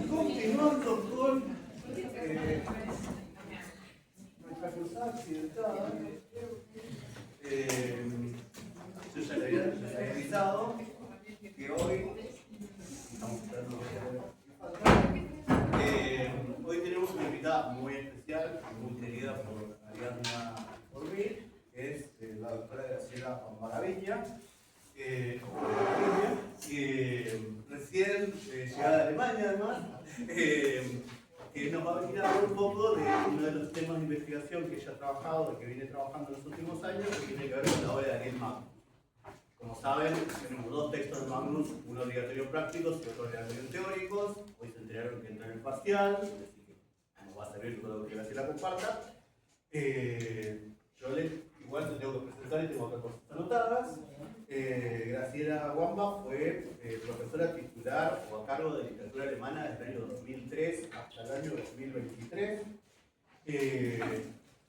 Continuando con nuestra cruzada accidentada, yo ya le había avisado que hoy estamos esperando hoy tenemos una invitada muy especial, muy querida por Ariadna y por mí, que es la doctora Graciela Maravilla. Recién llegada de Alemania, además, que nos va a venir a hablar un poco de uno de los temas de investigación que ella ha trabajado, que viene trabajando en los últimos años, que tiene que ver con la obra de Daniel Magnus. Como saben, tenemos dos textos de Magnus, uno obligatorio prácticos y otro obligatorio teóricos. Hoy se enteraron que entra en el parcial, así que nos va a servir todo lo que Graciela comparta. Yo igual te tengo que presentar y tengo acá cosas anotadas. Graciela Wamba fue profesora titular o a cargo de literatura alemana desde el año 2003 hasta el año 2023.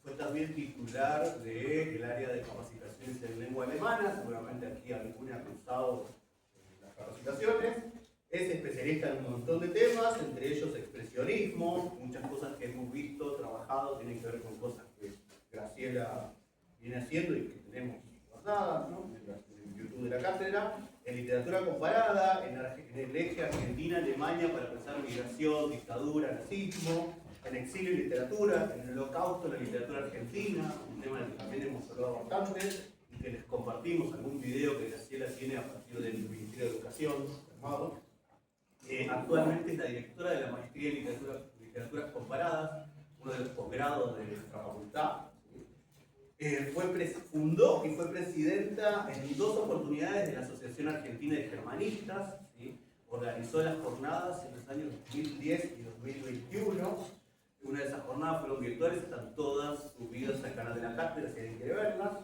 Fue también titular del área de capacitaciones en lengua alemana, seguramente aquí alguna ha cruzado las capacitaciones. Es especialista en un montón de temas, entre ellos expresionismo, muchas cosas que hemos visto, trabajado, tienen que ver con cosas que Graciela viene haciendo y que tenemos guardadas, ¿no? En el YouTube de la cátedra, en literatura comparada, en el eje Argentina-Alemania para pensar migración, dictadura, nazismo, en exilio y literatura, en el holocausto, la literatura argentina, un tema del que también hemos hablado bastante y que les compartimos algún video que Graciela tiene a partir del Ministerio de Educación, armado. Actualmente es la directora de la maestría en literaturas comparadas, uno de los posgrados de nuestra facultad. Fundó y fue presidenta en dos oportunidades de la Asociación Argentina de Germanistas, ¿sí? Organizó las jornadas en los años 2010 y 2021. Una de esas jornadas fueron virtuales, están todas subidas al canal de la cátedra si alguien quiere verlas.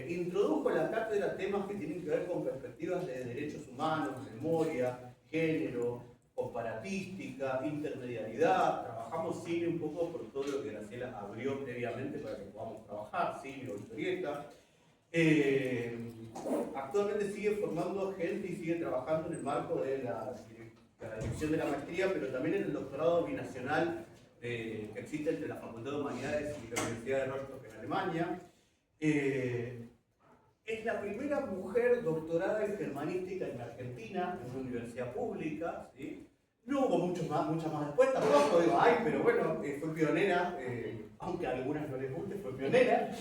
Introdujo en la cátedra temas que tienen que ver con perspectivas de derechos humanos, memoria, género, comparatística, intermediariedad. Trabajamos cine un poco por todo lo que Graciela abrió previamente para que podamos trabajar, cine o historieta. Actualmente sigue formando gente y sigue trabajando en el marco de la dirección de la maestría, pero también en el doctorado binacional que existe entre la Facultad de Humanidades y la Universidad de Rostock en Alemania. Es la primera mujer doctorada en germanística en Argentina, en una universidad pública, ¿sí? No hubo muchas más después, tampoco digo, ay, pero bueno, fue pionera, aunque a algunas no les guste, fue pionera.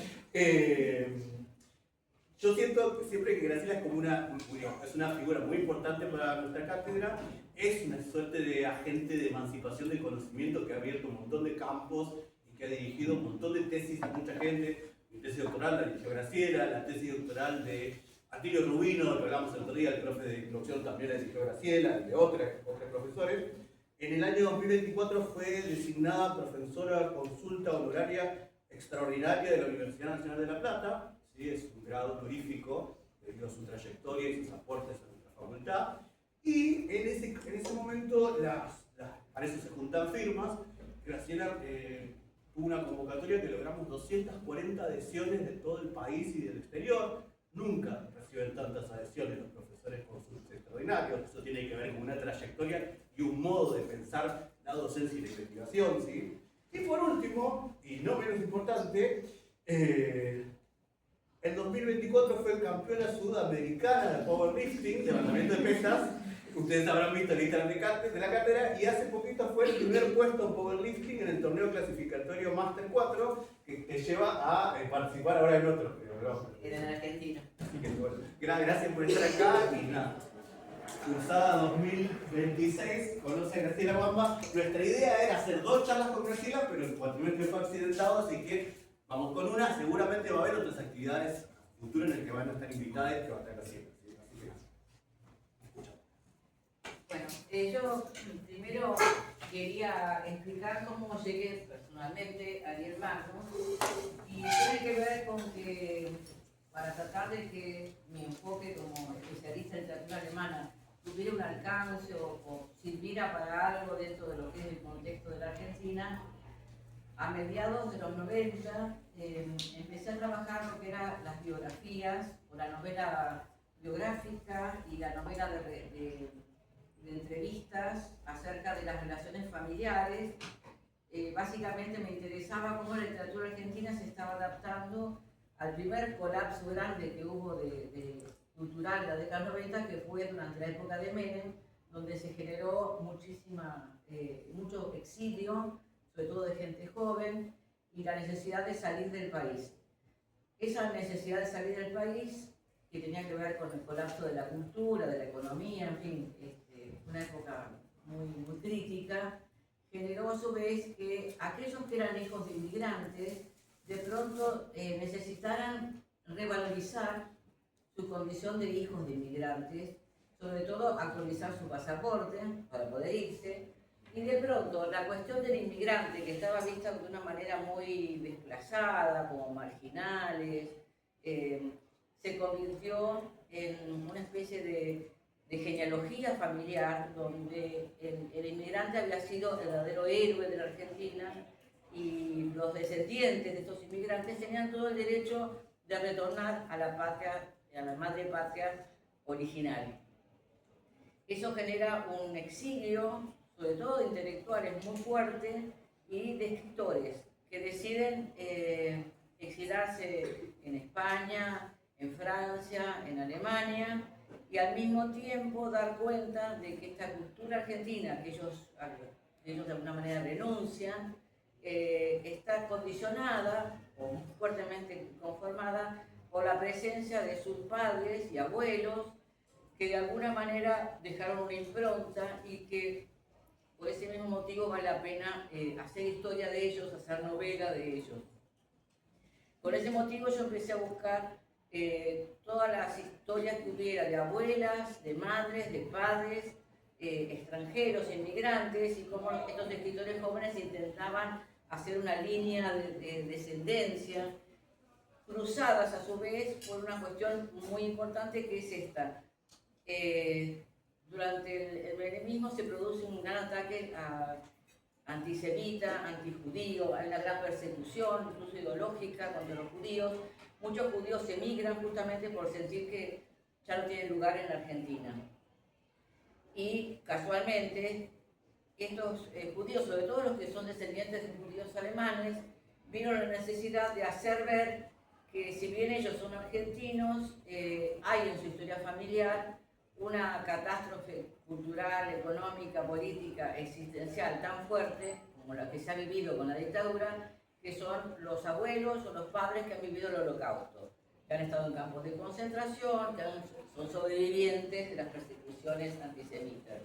Yo siento siempre que Graciela es como es una figura muy importante para nuestra cátedra, es una suerte de agente de emancipación del conocimiento que ha abierto un montón de campos y que ha dirigido un montón de tesis a mucha gente. Mi tesis doctoral la dirigió Graciela, la tesis doctoral de Atilio Rubino, que hablamos el otro día, el profe de introducción también la dirigió Graciela, y de otros profesores. En el año 2024 fue designada profesora consulta honoraria extraordinaria de la Universidad Nacional de La Plata. ¿Sí? Es un grado honorífico debido a su trayectoria y sus aportes a nuestra facultad. Y en ese momento, para eso se juntan firmas. Graciela tuvo una convocatoria que logramos 240 adhesiones de todo el país y del exterior. Nunca reciben tantas adhesiones los profesores con sus extraordinarios. Eso tiene que ver con una trayectoria y un modo de pensar la docencia y la investigación, ¿sí? Y por último, y no menos importante, en 2024 fue campeona sudamericana de powerlifting, de levantamiento de pesas. Ustedes habrán visto el Instagram de la cátedra, y hace poquito fue el primer puesto en powerlifting en el torneo clasificatorio Master 4, que te lleva a participar ahora en otro. Era en Argentina. Así que, bueno, gracias por estar acá y nada. Cursada 2026, conoce a Graciela Wamba. Nuestra idea era hacer dos charlas con Graciela, pero el cuatrimestre fue accidentado, así que vamos con una. Seguramente va a haber otras actividades futuras en las que van a estar invitadas que va a estar Graciela. Bueno, yo primero quería explicar cómo llegué personalmente a Daniel Magnus, y tiene que ver con que, para tratar de que mi enfoque como especialista en literatura alemana tuviera un alcance o sirviera para algo dentro de lo que es el contexto de la Argentina, a mediados de los 90 empecé a trabajar lo que eran las biografías o la novela biográfica y la novela de entrevistas acerca de las relaciones familiares. Básicamente me interesaba cómo la literatura argentina se estaba adaptando al primer colapso grande que hubo cultural de la década 90, que fue durante la época de Menem, donde se generó mucho exilio, sobre todo de gente joven, y la necesidad de salir del país. Esa necesidad de salir del país, que tenía que ver con el colapso de la cultura, de la economía, en fin, una época muy crítica, generó a su vez que aquellos que eran hijos de inmigrantes de pronto necesitaran revalorizar su condición de hijos de inmigrantes, sobre todo actualizar su pasaporte para poder irse, y de pronto la cuestión del inmigrante, que estaba vista de una manera muy desplazada, como marginales, se convirtió en una especie de genealogía familiar, donde el inmigrante había sido el verdadero héroe de la Argentina, y los descendientes de estos inmigrantes tenían todo el derecho de retornar a la patria, a la madre patria original. Eso genera un exilio, sobre todo de intelectuales, muy fuerte, y de escritores que deciden exilarse en España, en Francia, en Alemania, y al mismo tiempo dar cuenta de que esta cultura argentina, que ellos de alguna manera renuncian, está condicionada o fuertemente conformada por la presencia de sus padres y abuelos, que de alguna manera dejaron una impronta, y que por ese mismo motivo vale la pena hacer historia de ellos, hacer novela de ellos. Por ese motivo yo empecé a buscar todas las historias que hubiera de abuelas, de madres, de padres, extranjeros, inmigrantes, y cómo estos escritores jóvenes intentaban hacer una línea de descendencia, cruzadas a su vez por una cuestión muy importante, que es esta. Durante el menemismo se produce un gran ataque antisemita, antijudío, hay una gran persecución, incluso ideológica, contra los judíos. Muchos judíos emigran justamente por sentir que ya no tienen lugar en la Argentina. Y casualmente, estos judíos, sobre todo los que son descendientes de judíos alemanes, vieron la necesidad de hacer ver que, si bien ellos son argentinos, hay en su historia familiar una catástrofe cultural, económica, política, existencial tan fuerte como la que se ha vivido con la dictadura, que son los abuelos o los padres que han vivido el Holocausto, que han estado en campos de concentración, que son sobrevivientes de las persecuciones antisemitas.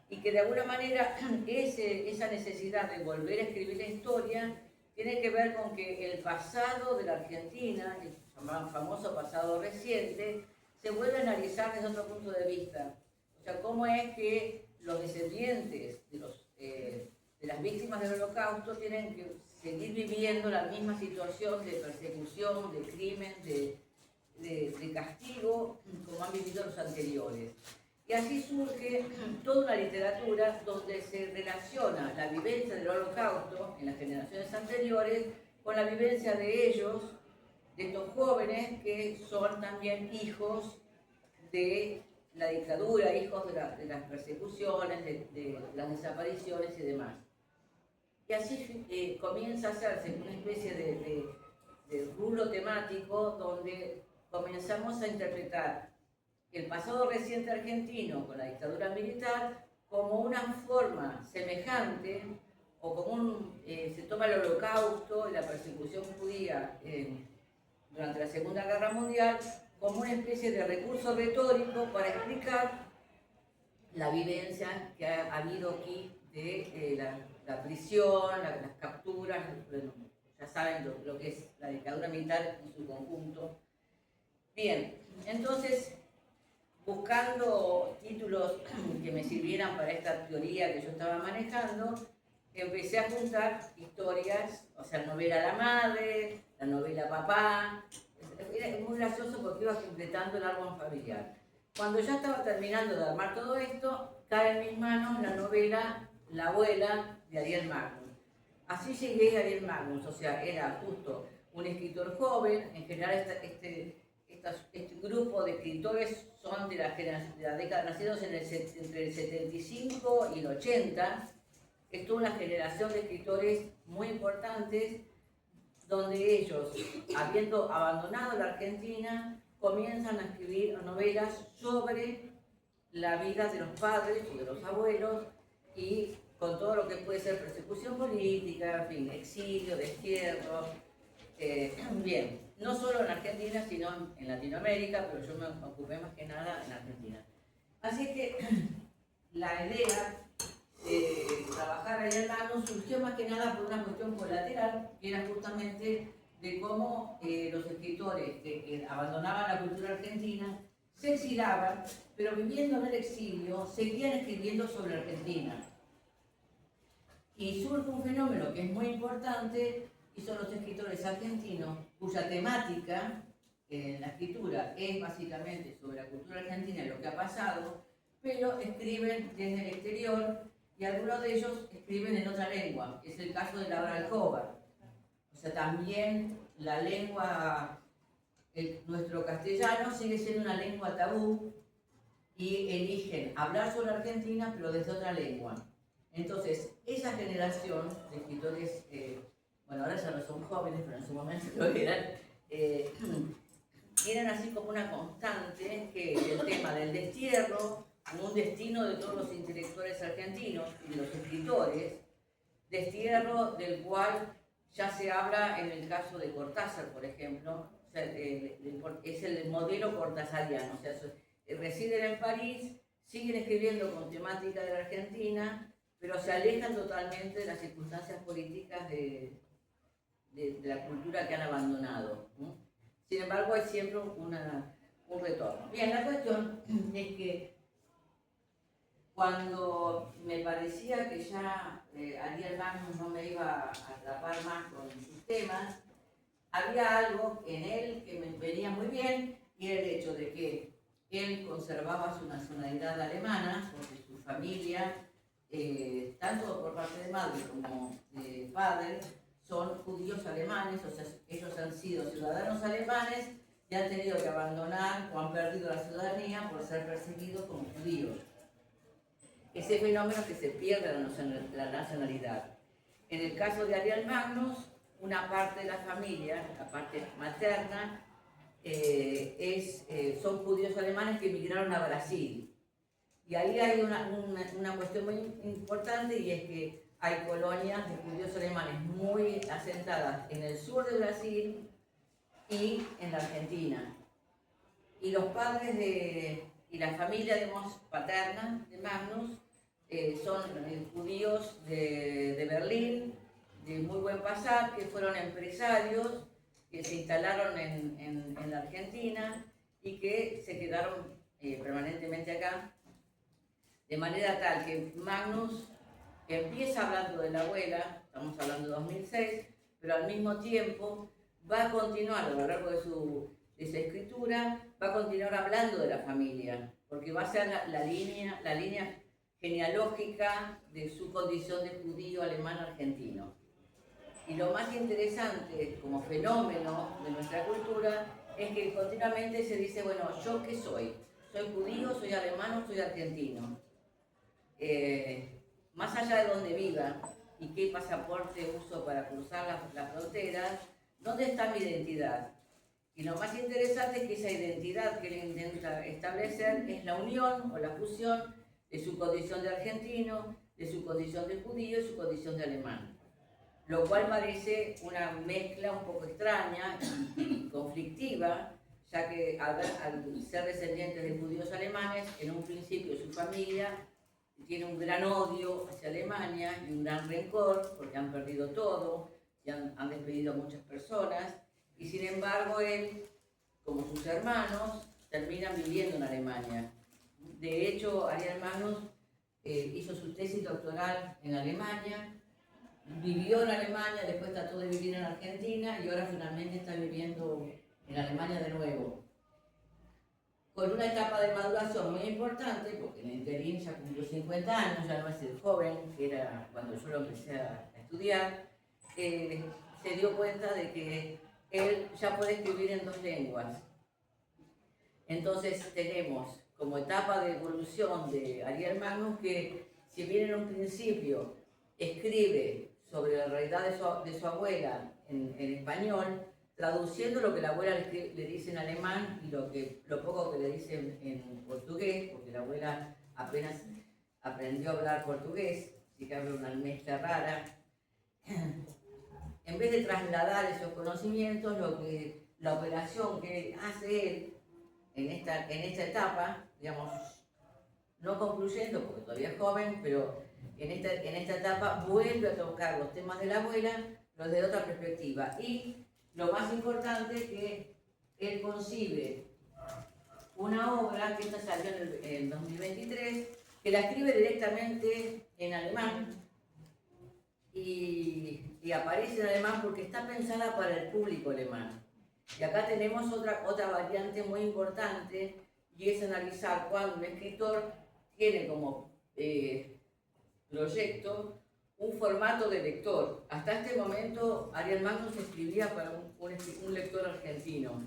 Y que de alguna manera esa necesidad de volver a escribir la historia tiene que ver con que el pasado de la Argentina, el famoso pasado reciente, se vuelve a analizar desde otro punto de vista. O sea, cómo es que los descendientes de las víctimas del Holocausto tienen que seguir viviendo la misma situación de persecución, de crimen, de castigo, como han vivido los anteriores. Y así surge toda una literatura donde se relaciona la vivencia del Holocausto en las generaciones anteriores con la vivencia de ellos, de estos jóvenes que son también hijos de la dictadura, hijos de las persecuciones, de las desapariciones y demás. Y así comienza a hacerse una especie de rulo temático, donde comenzamos a interpretar el pasado reciente argentino con la dictadura militar como una forma semejante, o como se toma el Holocausto y la persecución judía durante la Segunda Guerra Mundial como una especie de recurso retórico para explicar la vivencia que ha habido aquí de la prisión, las capturas. Bueno, ya saben lo que es la dictadura militar en su conjunto. Bien, entonces, buscando títulos que me sirvieran para esta teoría que yo estaba manejando, empecé a juntar historias, o sea, novela La Madre, la novela Papá. Era muy gracioso porque iba completando el árbol familiar. Cuando ya estaba terminando de armar todo esto, cae en mis manos la novela La Abuela de Ariel Magnus. Así llegué a Ariel Magnus, o sea, era justo un escritor joven. En general esta este grupo de escritores son de la década, nacidos entre el 75 y el 80. Es toda una generación de escritores muy importantes, donde ellos, habiendo abandonado la Argentina, comienzan a escribir novelas sobre la vida de los padres o de los abuelos, y con todo lo que puede ser persecución política, en fin, exilio, destierro. Bien, no solo en Argentina, sino en Latinoamérica, pero yo me ocupé más que nada en Argentina. Así que la idea de trabajar allá en Magnus surgió más que nada por una cuestión colateral, que era justamente de cómo los escritores que abandonaban la cultura argentina se exilaban, pero viviendo en el exilio seguían escribiendo sobre Argentina. Y surge un fenómeno que es muy importante, y son los escritores argentinos cuya temática en la escritura es básicamente sobre la cultura argentina y lo que ha pasado, pero escriben desde el exterior, y algunos de ellos escriben en otra lengua. Es el caso de Laura Alcoba. O sea, también la lengua, nuestro castellano sigue siendo una lengua tabú, y eligen hablar sobre Argentina, pero desde otra lengua. Entonces, esa generación de escritores, bueno, ahora ya no son jóvenes, pero en su momento lo eran, eran así como una constante, que el tema del destierro, como un destino de todos los intelectuales argentinos y de los escritores, destierro del cual ya se habla en el caso de Cortázar, por ejemplo. O sea, es el modelo cortázariano, o sea, residen en París, siguen escribiendo con temática de la Argentina, pero se alejan totalmente de las circunstancias políticas de la cultura que han abandonado. Sin embargo, hay siempre un retorno. Bien, la cuestión es que cuando me parecía que ya Ariel Magnus no me iba a atrapar más con sus temas, había algo en él que me venía muy bien, y era el hecho de que él conservaba su nacionalidad alemana, porque su familia, tanto por parte de madre como de padre, son judíos alemanes. O sea, ellos han sido ciudadanos alemanes y han tenido que abandonar o han perdido la ciudadanía por ser perseguidos como judíos. Ese fenómeno que se pierde la nacionalidad. En el caso de Ariel Magnus, una parte de la familia, la parte materna, son judíos alemanes que emigraron a Brasil. Y ahí hay una cuestión muy importante, y es que hay colonias de judíos alemanes muy asentadas en el sur de Brasil y en la Argentina. Y los padres y la familia, digamos, paterna de Magnus son judíos de Berlín, de muy buen pasar, que fueron empresarios, que se instalaron en la Argentina y que se quedaron permanentemente acá, de manera tal que Magnus empieza hablando de la abuela, estamos hablando de 2006, pero al mismo tiempo va a continuar a lo largo de su escritura, va a continuar hablando de la familia, porque va a ser la línea genealógica de su condición de judío alemán argentino. Y lo más interesante como fenómeno de nuestra cultura es que continuamente se dice, bueno, ¿yo qué soy? ¿Soy judío, soy alemán o soy argentino? Más allá de donde viva y qué pasaporte uso para cruzar las fronteras, ¿dónde está mi identidad? Y lo más interesante es que esa identidad que él intenta establecer es la unión o la fusión de su condición de argentino, de su condición de judío y su condición de alemán. Lo cual parece una mezcla un poco extraña y conflictiva, ya que al ser descendientes de judíos alemanes, en un principio su familia tiene un gran odio hacia Alemania y un gran rencor, porque han perdido todo y han despedido a muchas personas, y sin embargo él, como sus hermanos, terminan viviendo en Alemania. De hecho, Ariel Magnus hizo su tesis doctoral en Alemania, vivió en Alemania, después trató de vivir en Argentina y ahora finalmente está viviendo en Alemania de nuevo. Con una etapa de maduración muy importante, porque en el interín ya cumplió 50 años, ya no es el joven que era cuando yo lo empecé a estudiar, se dio cuenta de que él ya puede escribir en dos lenguas. Entonces tenemos como etapa de evolución de Ariel Magnus que, si bien en un principio escribe sobre la realidad de su abuela en español, traduciendo lo que la abuela le dice en alemán y lo poco que le dice en portugués, porque la abuela apenas aprendió a hablar portugués, así que habla una mezcla rara. En vez de trasladar esos conocimientos, la operación que hace él en esta etapa, digamos, no concluyendo, porque todavía es joven, pero en esta etapa vuelve a tocar los temas de la abuela, pero desde otra perspectiva. Y lo más importante es que él concibe una obra que esta salió en el 2023, que la escribe directamente en alemán y aparece en alemán porque está pensada para el público alemán. Y acá tenemos otra variante muy importante, y es analizar cuando un escritor tiene como proyecto un formato de lector. Hasta este momento Ariel Magnus escribía para un lector argentino.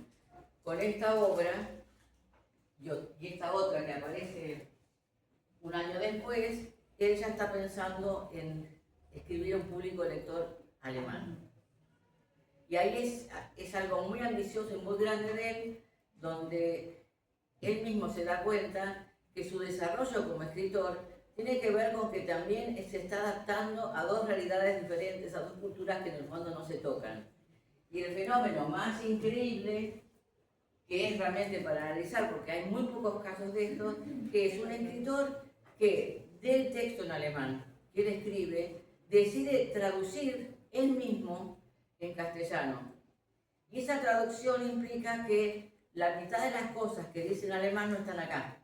Con esta obra y esta otra que aparece un año después, él ya está pensando en escribir a un público lector alemán. Y ahí es algo muy ambicioso y muy grande de él, donde él mismo se da cuenta que su desarrollo como escritor tiene que ver con que también se está adaptando a dos realidades diferentes, a dos culturas que en el fondo no se tocan. Y el fenómeno más increíble, que es realmente para analizar, porque hay muy pocos casos de esto, que es un escritor que del texto en alemán que él escribe, decide traducir él mismo en castellano. Y esa traducción implica que la mitad de las cosas que dice en alemán no están acá.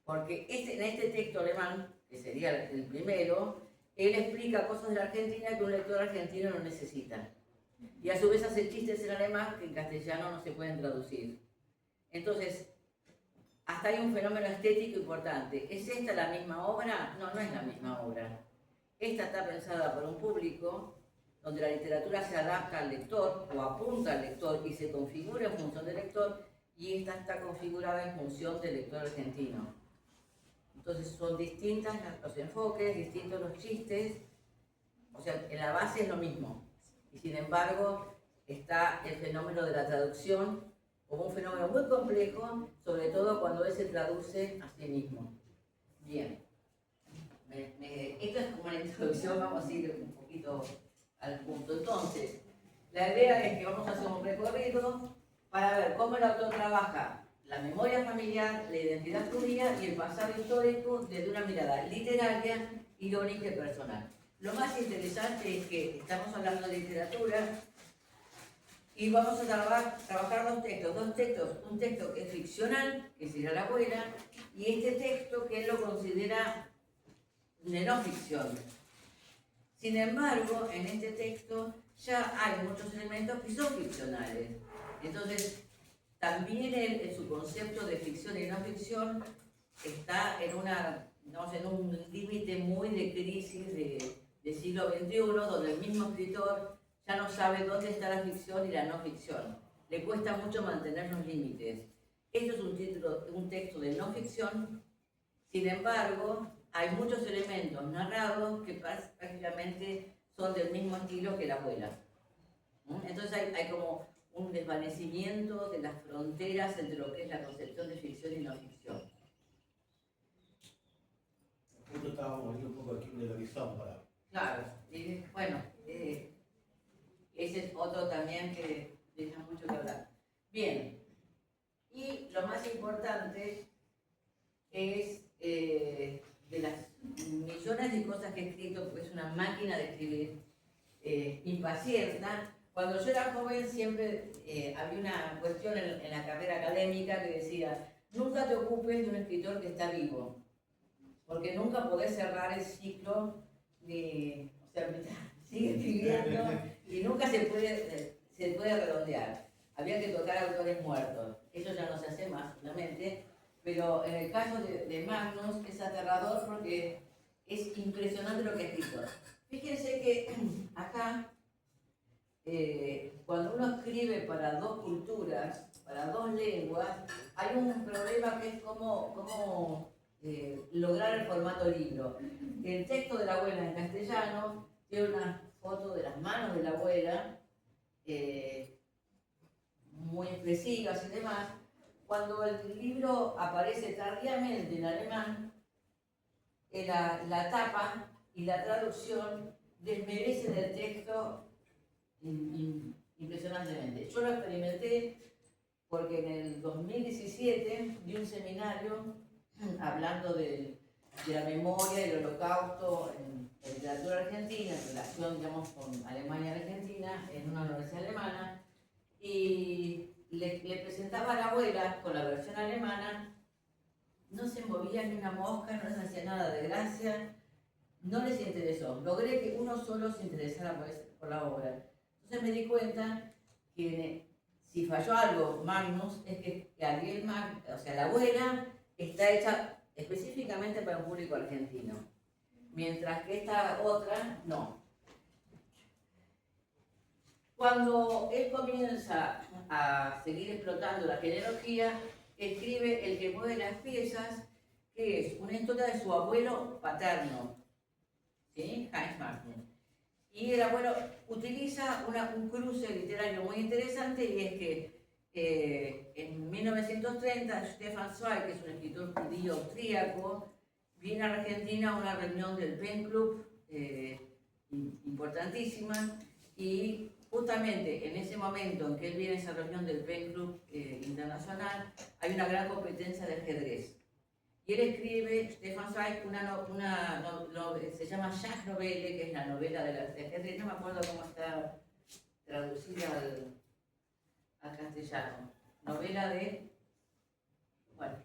Porque en este texto alemán, que sería el primero, él explica cosas de la Argentina que un lector argentino no necesita. Y a su vez hace chistes en alemán que en castellano no se pueden traducir. Entonces, hasta hay un fenómeno estético importante. ¿Es esta la misma obra? No, no es la misma obra. Esta está pensada por un público donde la literatura se adapta al lector o apunta al lector y se configura en función del lector, y esta está configurada en función del lector argentino. Entonces son distintos los enfoques, distintos los chistes, o sea, en la base es lo mismo. Y sin embargo está el fenómeno de la traducción como un fenómeno muy complejo, sobre todo cuando él se traduce a sí mismo. Bien, esto es como una introducción, vamos a ir un poquito al punto. Entonces, la idea es que vamos a hacer un recorrido para ver cómo el autor trabaja la memoria familiar, la identidad judía y el pasado histórico desde una mirada literaria, irónica y personal. Lo más interesante es que estamos hablando de literatura y vamos a trabajar dos textos, un texto que es ficcional, que sería la abuela, y este texto que él lo considera de no ficción. Sin embargo, en este texto ya hay muchos elementos que son ficcionales. Entonces, también en su concepto de ficción y no ficción está en un límite muy de crisis de siglo XXI, donde el mismo escritor ya no sabe dónde está la ficción y la no ficción. Le cuesta mucho mantener los límites. Esto es un texto de no ficción, sin embargo, hay muchos elementos narrados que prácticamente son del mismo estilo que la abuela. Entonces hay como un desvanecimiento de las fronteras entre lo que es la concepción de ficción y no ficción. Justo estábamos viendo un poco aquí del horizonte para... Claro, bueno, ese es otro también que deja mucho que hablar. Bien, y lo más importante es de las millones de cosas que he escrito, porque es una máquina de escribir impacienta. Cuando yo era joven siempre había una cuestión en la carrera académica que decía: nunca te ocupes de un escritor que está vivo, porque nunca podés cerrar el ciclo de, o sea, sigue escribiendo y nunca se puede redondear. Había que tocar autores muertos. Eso ya no se hace más, obviamente, pero en el caso de Magnus es aterrador porque es impresionante lo que ha escrito. Fíjense que acá cuando uno escribe para dos culturas, para dos lenguas, hay un problema que es cómo lograr el formato libro. El texto de la abuela en castellano tiene una foto de las manos de la abuela, muy expresivas y demás. Cuando el libro aparece tardíamente en alemán, la tapa y la traducción desmerecen el texto impresionantemente. Yo lo experimenté porque en el 2017 di un seminario hablando de la memoria del Holocausto en literatura argentina, en relación, digamos, con Alemania y Argentina, en una universidad alemana, y le presentaba a la abuela con la versión alemana. No se movía ni una mosca, no les hacía nada de gracia, no les interesó. Logré que uno solo se interesara por la obra. Entonces me di cuenta que si falló algo Magnus, es que Ariel Magnus, o sea, la abuela, está hecha específicamente para un público argentino, mientras que esta otra no. Cuando él comienza a seguir explotando la genealogía, escribe El que mueve las piezas, que es una historia de su abuelo paterno, ¿sí? Heinz Magnus. Y el abuelo utiliza un cruce literario muy interesante, y es que en 1930 Stefan Zweig, que es un escritor judío austríaco, viene a Argentina a una reunión del Pen Club importantísima, y justamente en ese momento en que él viene a esa reunión del Pen Club internacional, hay una gran competencia de ajedrez. Y él escribe, Stefan Zweig, se llama Schachnovelle, que es la novela de ajedrez. No me acuerdo cómo está traducida al castellano. Novela de... Bueno.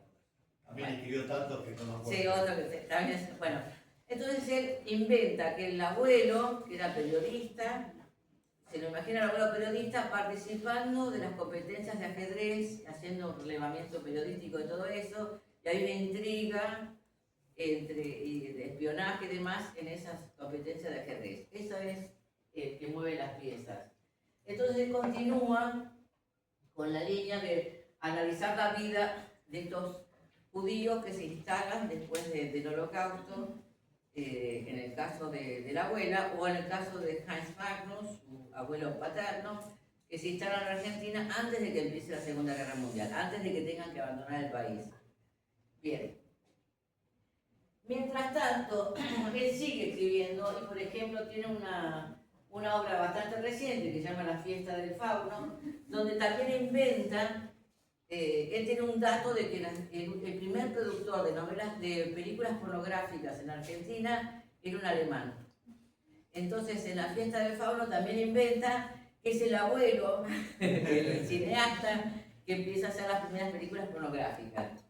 También escribió tanto que no me acuerdo. Sí, otro que también... Bueno, entonces él inventa que el abuelo, que era periodista, se lo imagina el abuelo periodista participando de las competencias de ajedrez, haciendo un relevamiento periodístico de todo eso, y hay una intriga de espionaje y demás en esas competencias de ajedrez. Eso es el que mueve las piezas. Entonces él continúa con la línea de analizar la vida de estos judíos que se instalan después del Holocausto, en el caso de la abuela, o en el caso de Heinz Magnus, su abuelo paterno, que se instalan en Argentina antes de que empiece la Segunda Guerra Mundial, antes de que tengan que abandonar el país. Bien. Mientras tanto, él sigue escribiendo y, por ejemplo, tiene una obra bastante reciente que se llama La Fiesta del Fauno, donde también inventa, él tiene un dato de que el primer productor de novelas, de películas pornográficas en Argentina, era un alemán. Entonces, en La Fiesta del Fauno también inventa que es el abuelo, el cineasta, que empieza a hacer las primeras películas pornográficas.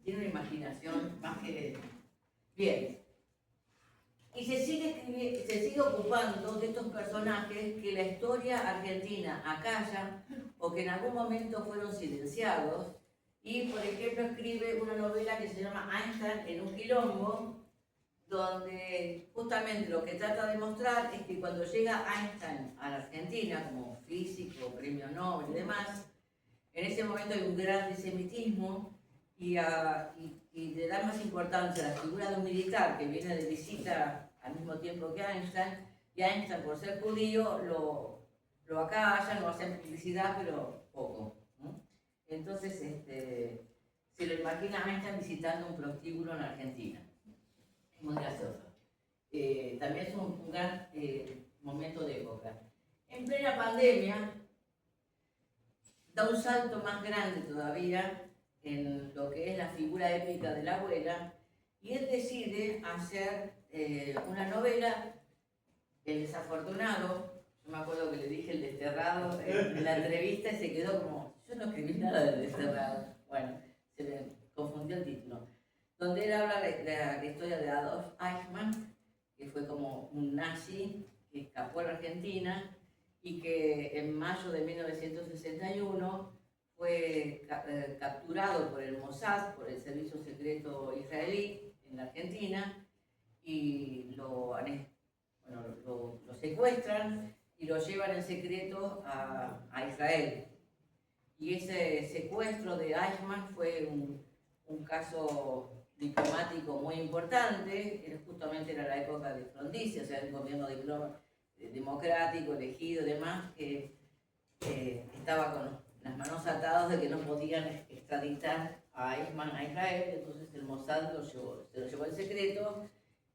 Tiene una imaginación más que... Bien. Y se sigue ocupando de estos personajes que la historia argentina acalla o que en algún momento fueron silenciados. Y, por ejemplo, escribe una novela que se llama Einstein en un quilombo, donde justamente lo que trata de mostrar es que cuando llega Einstein a la Argentina como físico, premio Nobel y demás, en ese momento hay un gran antisemitismo, y le da más importancia a la figura de un militar que viene de visita al mismo tiempo que Einstein, y Einstein, por ser judío, lo acallan, lo hacen publicidad, pero poco, ¿no? Entonces, se lo imagina Einstein visitando un prostíbulo en Argentina. Es muy gracioso. También es un gran momento de época. En plena pandemia, da un salto más grande todavía en lo que es la figura épica de la abuela, y él decide hacer una novela, El Desafortunado. Yo me acuerdo que le dije El Desterrado en la entrevista y se quedó como, yo no escribí nada del Desterrado. Bueno, se me confundió el título. Donde él habla de la historia de Adolf Eichmann, que fue como un nazi que escapó a la Argentina y que en mayo de 1961 fue capturado por el Mossad, por el servicio secreto israelí en la Argentina, y lo secuestran y lo llevan en secreto a Israel. Y ese secuestro de Eichmann fue un caso diplomático muy importante, justamente era la época de Frondizi, o sea, el gobierno democrático, elegido y demás, que estaba con las manos atadas de que no podían extraditar a Eichmann a Israel, entonces el Mossad se lo llevó en secreto,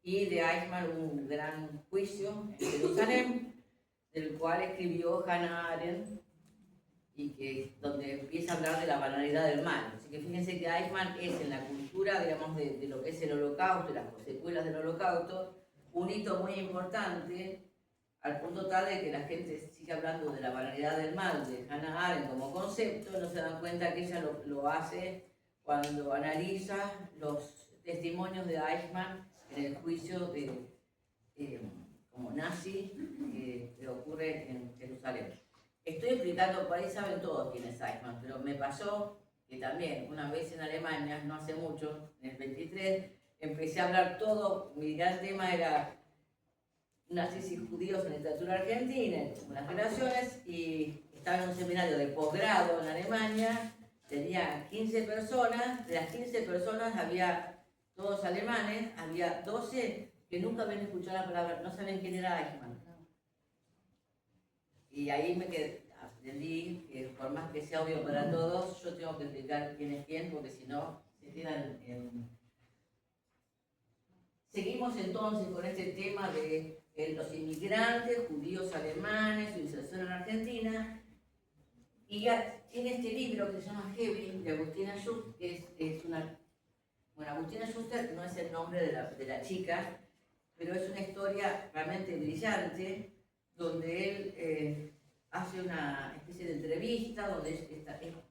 y de Eichmann hubo un gran juicio en Jerusalén, del cual escribió Hannah Arendt, y donde empieza a hablar de la banalidad del mal. Así que fíjense que Eichmann es en la cultura, digamos, de lo que es el holocausto, las secuelas del holocausto, un hito muy importante, al punto tal de que la gente sigue hablando de la banalidad del mal de Hannah Arendt como concepto, no se dan cuenta que ella lo hace cuando analiza los testimonios de Eichmann en el juicio como nazi que ocurre en Jerusalén. Estoy explicando, por ahí saben todos quién es Eichmann, pero me pasó que también una vez en Alemania, no hace mucho, en el 23, empecé a hablar todo, mi gran tema era nazis y judíos en literatura argentina, en unas relaciones, y estaba en un seminario de posgrado en Alemania, tenía 15 personas, de las 15 personas había todos alemanes, había 12 que nunca habían escuchado la palabra, no sabían quién era Eichmann. Y ahí aprendí que por más que sea obvio para todos, yo tengo que explicar quién es quién, porque si no, se quedan en... Seguimos entonces con este tema de los inmigrantes judíos alemanes, su inserción en Argentina, y tiene este libro que se llama Heavy, de Agustina Schuster, que es una... Bueno, Agustina Schuster no es el nombre de la chica, pero es una historia realmente brillante, donde él hace una especie de entrevista, donde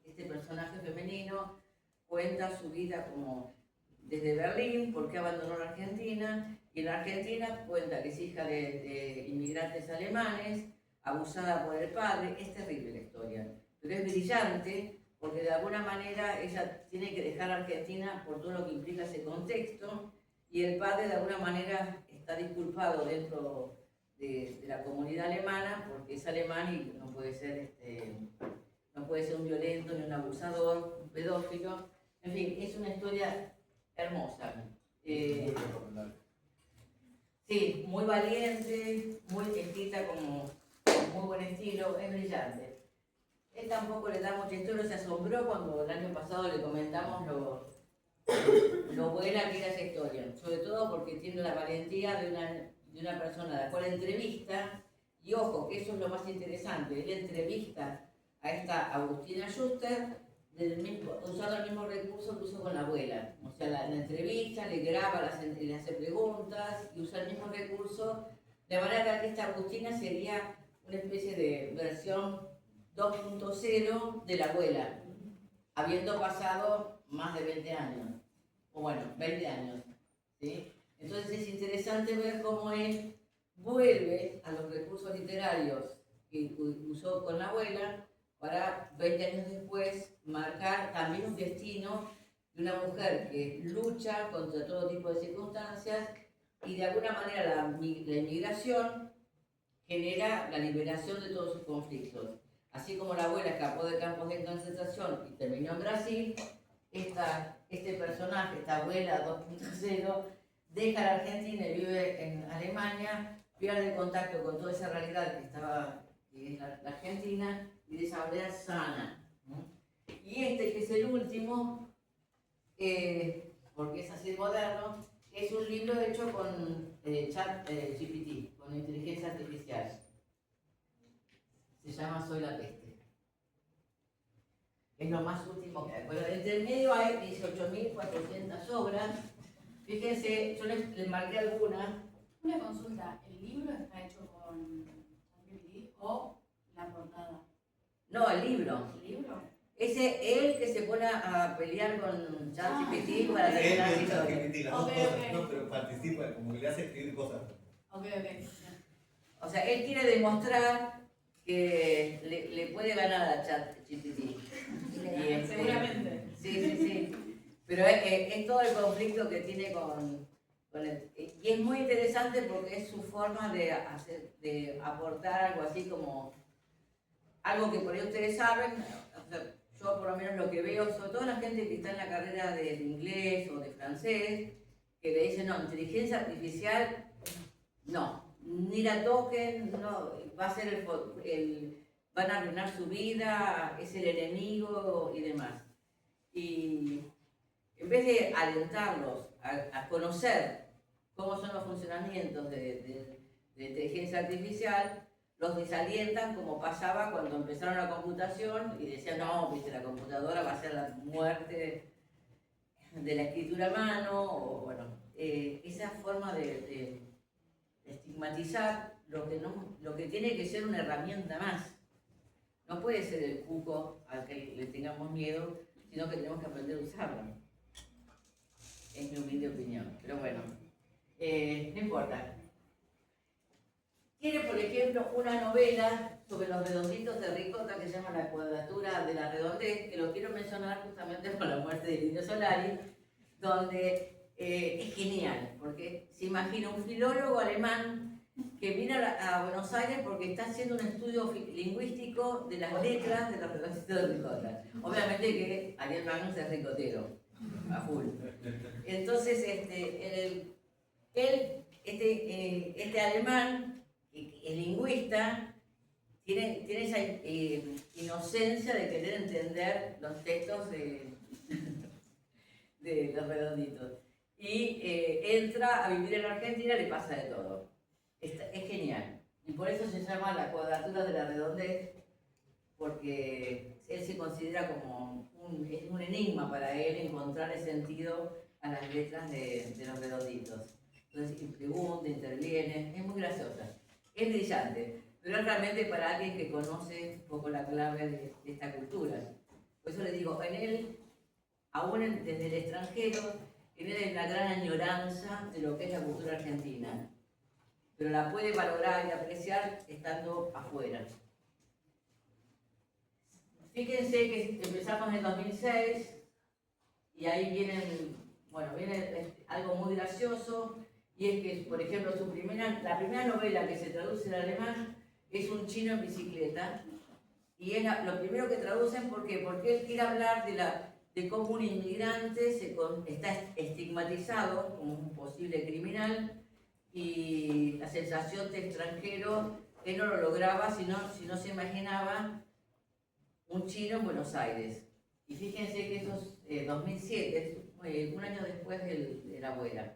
este personaje femenino cuenta su vida como desde Berlín, por qué abandonó la Argentina, y en la Argentina cuenta que es hija de inmigrantes alemanes, abusada por el padre. Es terrible la historia, pero es brillante porque de alguna manera ella tiene que dejar Argentina por todo lo que implica ese contexto, y el padre de alguna manera está disculpado dentro de la comunidad alemana porque es alemán y no puede ser un violento ni un abusador, un pedófilo. En fin, es una historia hermosa. Muy recomendable. Sí, muy valiente, muy escrita con muy buen estilo, es brillante. Él tampoco le da mucha historia, se asombró cuando el año pasado le comentamos lo buena que era esa historia, sobre todo porque tiene la valentía de una persona a la cual entrevista, y ojo, que eso es lo más interesante, él entrevista a esta Agustina Schuster usando el mismo recurso que usó con la abuela, o sea, la entrevista, le graba, le hace preguntas y usa el mismo recurso, de manera que esta Agustina sería una especie de versión 2.0 de la abuela, habiendo pasado más de 20 años, o bueno, 20 años, ¿sí? Entonces es interesante ver cómo él vuelve a los recursos literarios que usó con la abuela para 20 años después marcar también un destino de una mujer que lucha contra todo tipo de circunstancias, y de alguna manera la inmigración genera la liberación de todos sus conflictos. Así como la abuela escapó de campos de concentración y terminó en Brasil, este personaje, esta abuela 2.0, deja la Argentina y vive en Alemania, pierde contacto con toda esa realidad que es la Argentina, y de esa manera sana, ¿no? Y que es el último, porque es así moderno, es un libro hecho con ChatGPT, con inteligencia artificial. Se llama Soy la peste. Es lo más último que hay. Bueno, entre el medio hay 18.400 obras. Fíjense, yo les marqué algunas. Una consulta, ¿el libro está hecho con ChatGPT o la portada? No, el libro. ¿El libro? Él que se pone a pelear con ChatGPT para hacer las historias. Las dos cosas, no, pero participa, como que le hace escribir cosas. Ok. O sea, él quiere demostrar que le puede ganar a ChatGPT. Seguramente. Sí. Pero es todo el conflicto que tiene con Y es muy interesante porque es su forma de aportar algo así como algo que por ahí ustedes saben. O sea, yo por lo menos lo que veo, sobre todo la gente que está en la carrera de inglés o de francés, que le dicen, no, inteligencia artificial, no, ni la toquen, no, va a ser van a arruinar su vida, es el enemigo y demás. Y en vez de alentarlos a conocer cómo son los funcionamientos de inteligencia artificial, los desalientan como pasaba cuando empezaron la computación y decían, no, viste, la computadora va a ser la muerte de la escritura a mano, o bueno, esa forma de estigmatizar lo que tiene que ser una herramienta más. No puede ser el cuco al que le tengamos miedo, sino que tenemos que aprender a usarlo. Es mi humilde opinión, pero bueno, no importa. Tiene, por ejemplo, una novela sobre los redonditos de ricota que se llama La cuadratura de la redondez, que lo quiero mencionar justamente por la muerte de Lidio Solari, donde es genial, porque se imagina un filólogo alemán que viene a Buenos Aires porque está haciendo un estudio lingüístico de las letras de los redonditos de ricota. Obviamente que Ariel Magnus es ricotero, a full. Entonces, este alemán, el lingüista, tiene esa inocencia de querer entender los textos de los redonditos. Y entra a vivir en Argentina y le pasa de todo. Es genial. Y por eso se llama La cuadratura de la redondez, porque él se considera como un enigma para él encontrar el sentido a las letras de los redonditos. Entonces pregunta, interviene, es muy graciosa. Es brillante, pero es realmente para alguien que conoce un poco la clave de esta cultura. Por eso les digo, en él, aún desde el extranjero, en él hay una gran añoranza de lo que es la cultura argentina, pero la puede valorar y apreciar estando afuera. Fíjense que empezamos en 2006 y ahí viene algo muy gracioso. Y es que, por ejemplo, la primera novela que se traduce en alemán es Un chino en bicicleta. Y es lo primero que traducen, ¿por qué? Porque él quiere hablar de cómo un inmigrante está estigmatizado como un posible criminal y la sensación de extranjero, él no lo lograba si no se imaginaba un chino en Buenos Aires. Y fíjense que eso es 2007, un año después de la abuela.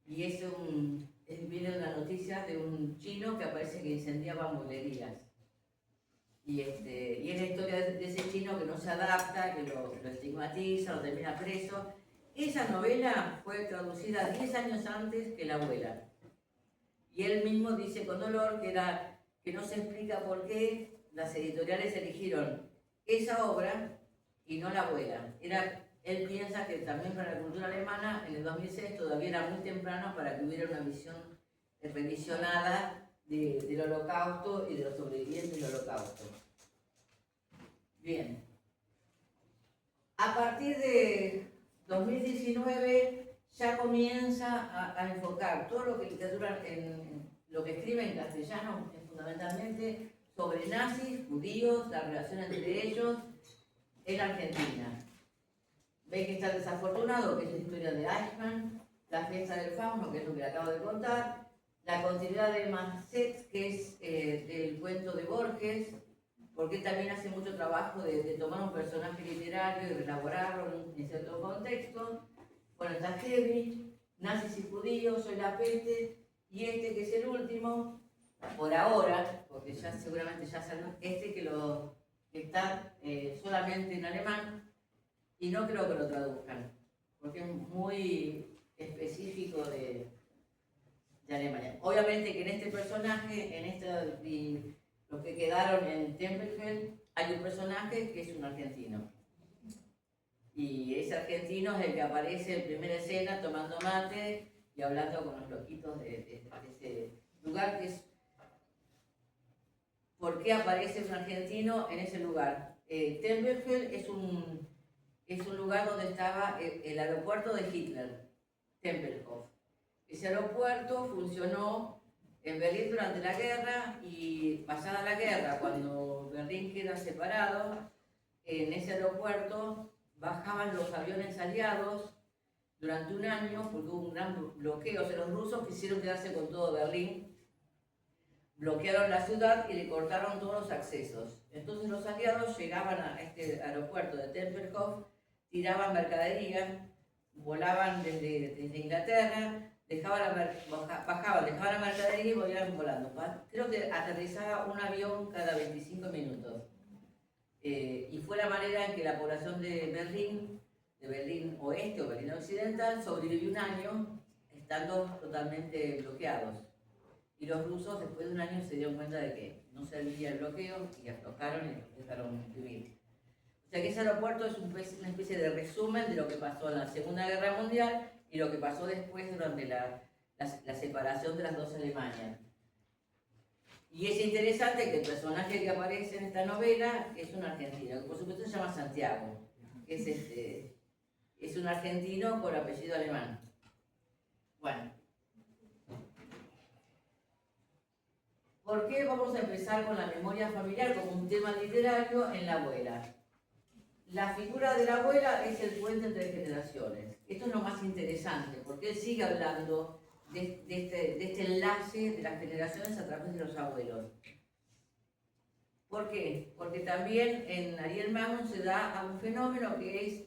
Y viene una noticia de un chino que aparece que incendiaba mueblerías. Y es la historia de ese chino que no se adapta, que lo estigmatiza, lo termina preso. Esa novela fue traducida 10 años antes que La abuela. Y él mismo dice con dolor que no se explica por qué las editoriales eligieron esa obra y no La abuela. Él piensa que también para la cultura alemana, en el 2006 todavía era muy temprano para que hubiera una visión revisionada del Holocausto y de los sobrevivientes del Holocausto. Bien. A partir de 2019 ya comienza a enfocar todo lo que literatura, lo que escribe en castellano, fundamentalmente sobre nazis, judíos, la relación entre ellos en Argentina. Ven que está Desafortunado, que es la historia de Eichmann, La fiesta del fauno, que es lo que le acabo de contar, la continuidad de Macet, que es del cuento de Borges, porque él también hace mucho trabajo de tomar un personaje literario y reelaborarlo en cierto contexto. Bueno, está Heavy, Nazis y Judíos, Soy la peste, y este que es el último, por ahora, porque ya seguramente ya salió, que está solamente en alemán, y no creo que lo traduzcan, porque es muy específico de Alemania. Obviamente que en este personaje, los que quedaron en Tempelfeld, hay un personaje que es un argentino. Y ese argentino es el que aparece en primera escena tomando mate y hablando con los loquitos de ese lugar, que es... ¿Por qué aparece un argentino en ese lugar? Tempelfeld es un lugar donde estaba el aeropuerto de Hitler, Tempelhof. Ese aeropuerto funcionó en Berlín durante la guerra y pasada la guerra, cuando Berlín queda separado, en ese aeropuerto bajaban los aviones aliados durante un año porque hubo un gran bloqueo. O sea, los rusos quisieron quedarse con todo Berlín, bloquearon la ciudad y le cortaron todos los accesos. Entonces los aliados llegaban a este aeropuerto de Tempelhof, tiraban mercadería, volaban desde Inglaterra, bajaban, dejaban la mercadería y volvían volando. Creo que aterrizaba un avión cada 25 minutos. Y fue la manera en que la población de Berlín Oeste o Berlín Occidental, sobrevivió un año estando totalmente bloqueados. Y los rusos después de un año se dieron cuenta de que no servía el bloqueo y aflojaron y dejaron vivir. O sea que ese aeropuerto es una especie de resumen de lo que pasó en la Segunda Guerra Mundial y lo que pasó después durante la separación de las dos Alemanias. Y es interesante que el personaje que aparece en esta novela es un argentino, que por supuesto se llama Santiago, que es un argentino con apellido alemán. Bueno. ¿Por qué vamos a empezar con la memoria familiar como un tema literario en la abuela? La figura de la abuela es el puente entre generaciones. Esto es lo más interesante, porque él sigue hablando de este enlace de las generaciones a través de los abuelos. ¿Por qué? Porque también en Ariel Magnum se da a un fenómeno que es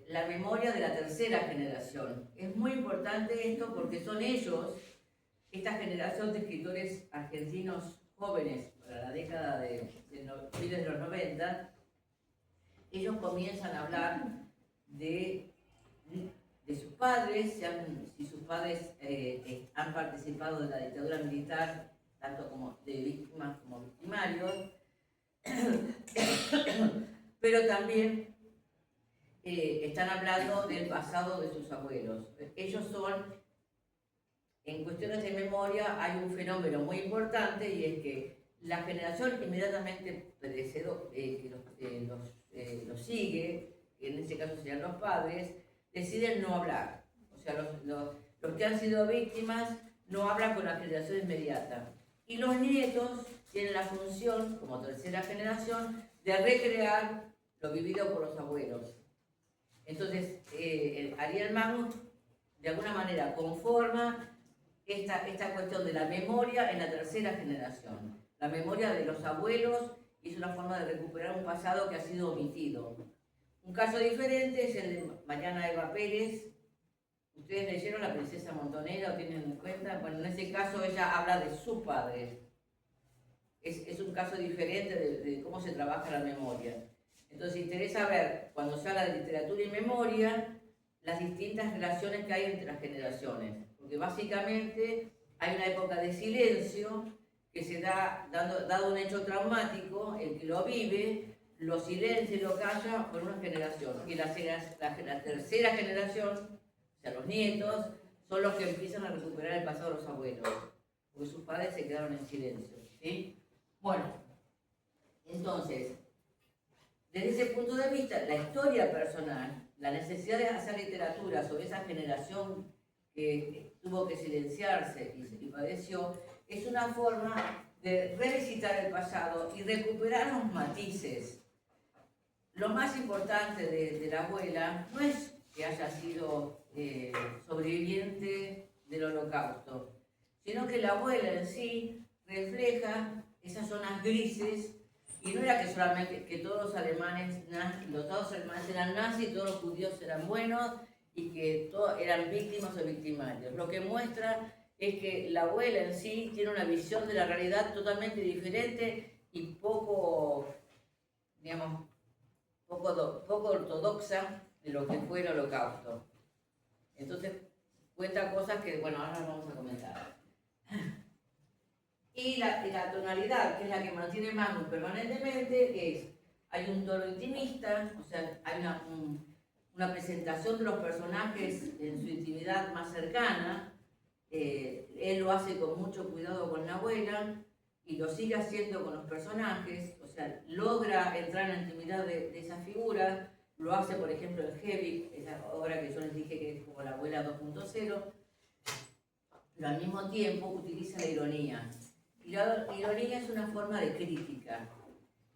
la memoria de la tercera generación. Es muy importante esto porque son ellos, esta generación de escritores argentinos jóvenes para la década de los 90, ellos comienzan a hablar de sus padres, si sus padres han participado de la dictadura militar, tanto como de víctimas como victimarios, pero también están hablando del pasado de sus abuelos. Ellos son, en cuestiones de memoria, hay un fenómeno muy importante y es que la generación inmediatamente que los sigue, que en este caso serían los padres, deciden no hablar. O sea, los que han sido víctimas no hablan con la generación inmediata. Y los nietos tienen la función, como tercera generación, de recrear lo vivido por los abuelos. Entonces, Ariel Magnum, de alguna manera, conforma esta cuestión de la memoria en la tercera generación. La memoria de los abuelos es una forma de recuperar un pasado que ha sido omitido. Un caso diferente es el de Mariana Eva Pérez. ¿Ustedes leyeron La princesa montonera o tienen en cuenta? Bueno, en ese caso ella habla de sus padres. Es un caso diferente de cómo se trabaja la memoria. Entonces interesa ver, cuando se habla de literatura y memoria, las distintas relaciones que hay entre las generaciones. Porque básicamente hay una época de silencio que se da, dado un hecho traumático, el que lo vive, lo silencia y lo calla por una generación. Y la tercera generación, o sea, los nietos, son los que empiezan a recuperar el pasado de los abuelos, porque sus padres se quedaron en silencio. ¿Sí? Bueno, entonces, desde ese punto de vista, la historia personal, la necesidad de hacer literatura sobre esa generación que tuvo que silenciarse y padeció, es una forma de revisitar el pasado y recuperar los matices. Lo más importante de la abuela no es que haya sido sobreviviente del Holocausto, sino que la abuela en sí refleja esas zonas grises, y no era que solamente que todos los alemanes eran nazis, todos los judíos eran buenos y que todos eran víctimas o victimarios. Lo que muestra es que la abuela en sí tiene una visión de la realidad totalmente diferente y poco ortodoxa de lo que fue el Holocausto. Entonces cuenta cosas que, bueno, ahora vamos a comentar. Y la tonalidad, que es la que mantiene Magnum permanentemente, hay un tono intimista, o sea, hay una presentación de los personajes en su intimidad más cercana. Él lo hace con mucho cuidado con la abuela y lo sigue haciendo con los personajes, o sea, logra entrar en la intimidad de esas figuras. Lo hace, por ejemplo, en Heavy, esa obra que yo les dije que es como la abuela 2.0. pero al mismo tiempo utiliza la ironía. Y la ironía es una forma de crítica.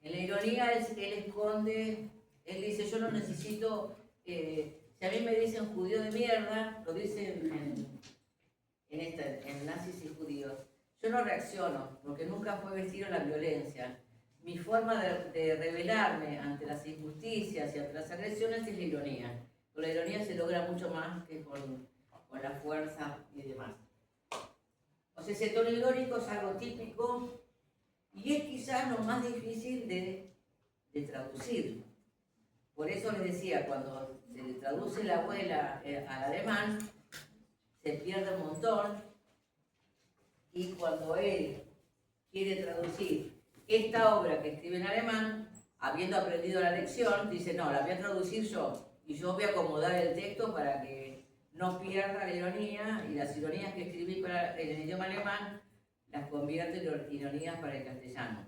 En la ironía él esconde, él dice, yo no necesito, si a mí me dicen judío de mierda, lo dicen en nazis y judíos, yo no reacciono, porque nunca fue vestido la violencia. Mi forma de rebelarme ante las injusticias y ante las agresiones es la ironía. Con la ironía se logra mucho más que con la fuerza y demás. O sea, ese tono irónico es algo típico y es quizás lo más difícil de traducir. Por eso les decía, cuando se le traduce la abuela al alemán, se pierde un montón, y cuando él quiere traducir esta obra que escribe en alemán, habiendo aprendido la lección, dice, no, la voy a traducir yo, y yo voy a acomodar el texto para que no pierda la ironía, y las ironías que escribí en el idioma alemán, las convierte en ironías para el castellano,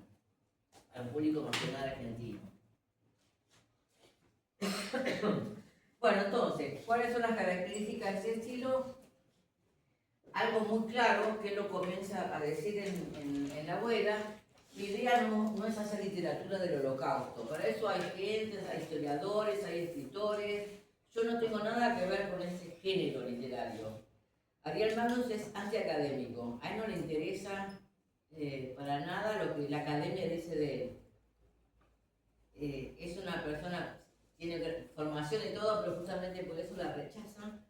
al público nacional argentino. Bueno, entonces, ¿cuáles son las características de este estilo? Algo muy claro, que él lo comienza a decir en la abuela. Mi idea no es hacer literatura del Holocausto. Para eso hay gentes, hay historiadores, hay escritores. Yo no tengo nada que ver con ese género literario. Ariel Magnus es antiacadémico. A él no le interesa para nada lo que la academia dice de él. Es una persona, tiene formación y todo, pero justamente por eso la rechazan.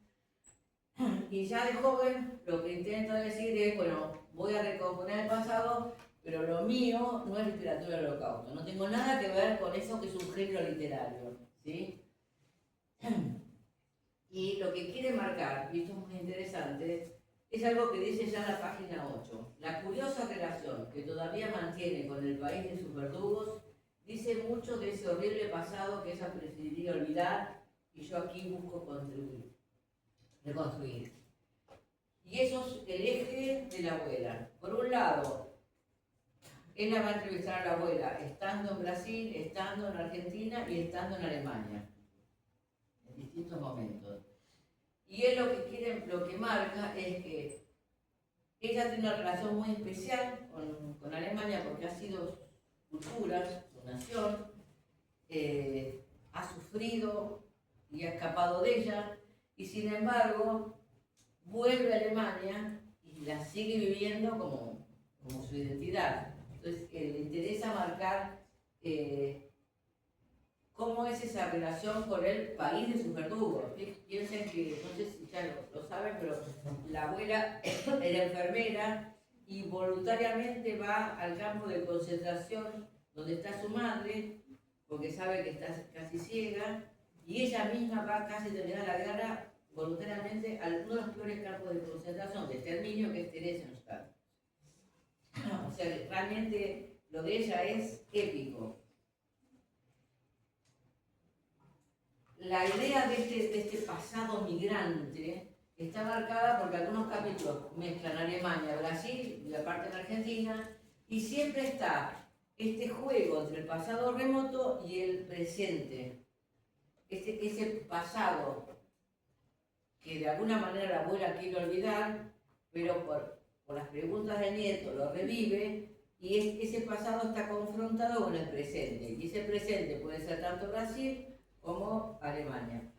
Y ya de joven lo que intenta decir es, bueno, voy a recomponer el pasado, pero lo mío no es literatura del Holocausto. No tengo nada que ver con eso que es un género literario, ¿sí? Y lo que quiere marcar, y esto es muy interesante, es algo que dice ya en la página 8. La curiosa relación que todavía mantiene con el país de sus verdugos dice mucho de ese horrible pasado que ella preferiría olvidar, y yo aquí busco reconstruir. Y eso es el eje de la abuela. Por un lado, él la va a entrevistar a la abuela estando en Brasil, estando en Argentina y estando en Alemania, en distintos momentos. Y él lo que marca es que ella tiene una relación muy especial con Alemania porque ha sido su cultura, su nación, ha sufrido y ha escapado de ella, y sin embargo vuelve a Alemania y la sigue viviendo como su identidad. Entonces le interesa marcar cómo es esa relación con el país de sus verdugos. Piensen que, no sé si ya lo saben, pero la abuela era enfermera y voluntariamente va al campo de concentración donde está su madre, porque sabe que está casi ciega, y ella misma va casi terminada la guerra voluntariamente a uno de los peores campos de concentración de exterminio, que es Theresienstadt. O sea, realmente lo de ella es épico. La idea de este pasado migrante está marcada porque algunos capítulos mezclan Alemania, Brasil y la parte de Argentina, y siempre está este juego entre el pasado remoto y el presente. Ese pasado que de alguna manera la abuela quiere olvidar, pero por las preguntas del nieto lo revive, y ese pasado está confrontado con el presente, y ese presente puede ser tanto Brasil como Alemania.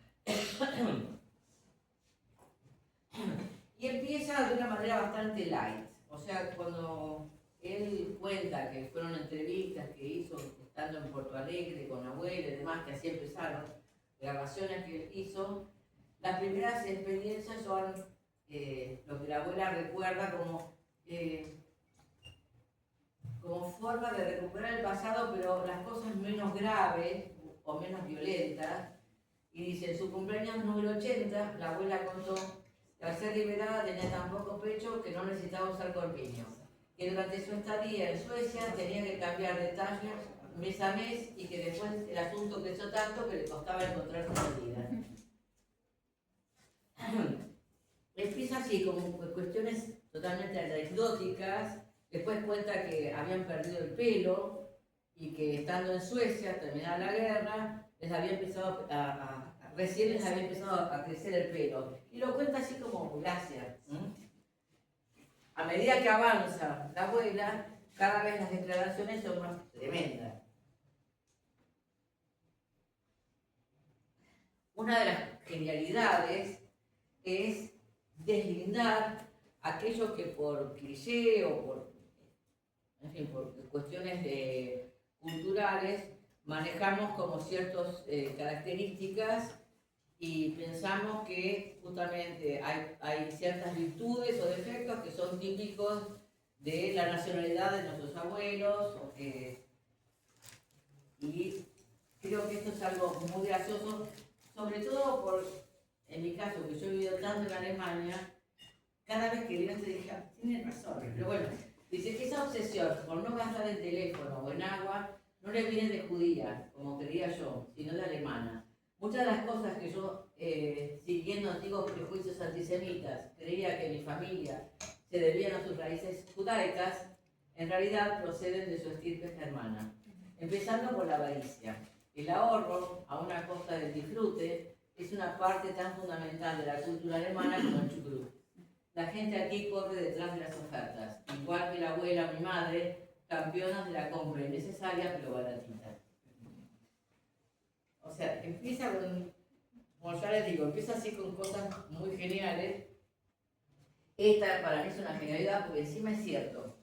Y empieza de una manera bastante light, o sea, cuando él cuenta que fueron entrevistas que hizo estando en Porto Alegre con la abuela y demás, que así empezaron, grabaciones que él hizo, las primeras experiencias son lo que la abuela recuerda como forma de recuperar el pasado, pero las cosas menos graves o menos violentas. Y dice, en su cumpleaños número 80, la abuela contó que al ser liberada tenía tan poco pecho que no necesitaba usar corpiño. Que durante su estadía en Suecia tenía que cambiar de talla mes a mes, y que después el asunto creció tanto que le costaba encontrar su salida. Empieza así, como cuestiones totalmente anecdóticas. Después cuenta que habían perdido el pelo y que estando en Suecia, terminada la guerra, recién les había empezado a crecer el pelo. Y lo cuenta así como gracias. A medida que avanza la abuela, cada vez las declaraciones son más tremendas. Una de las genialidades es deslindar aquello que por cliché o por, en fin, por cuestiones culturales manejamos como ciertas características y pensamos que justamente hay ciertas virtudes o defectos que son típicos de la nacionalidad de nuestros abuelos, y creo que esto es algo muy gracioso, sobre todo en mi caso, que yo he vivido tanto en Alemania, cada vez que leo te dije, tienen razón, pero bueno, dice que esa obsesión por no gastar en teléfono o en agua no le viene de judía, como creía yo, sino de alemana. Muchas de las cosas que yo, siguiendo antiguos prejuicios antisemitas, creía que mi familia se debían a sus raíces judaicas, en realidad proceden de su estirpe germana. Empezando por la avaricia. El ahorro, a una costa del disfrute, es una parte tan fundamental de la cultura alemana como el chucrut. La gente aquí corre detrás de las ofertas, igual que la abuela, mi madre, campeonas de la compra innecesaria pero baratita. O sea, empieza con, como ya les digo, empieza así con cosas muy geniales. Esta para mí es una genialidad porque encima es cierto.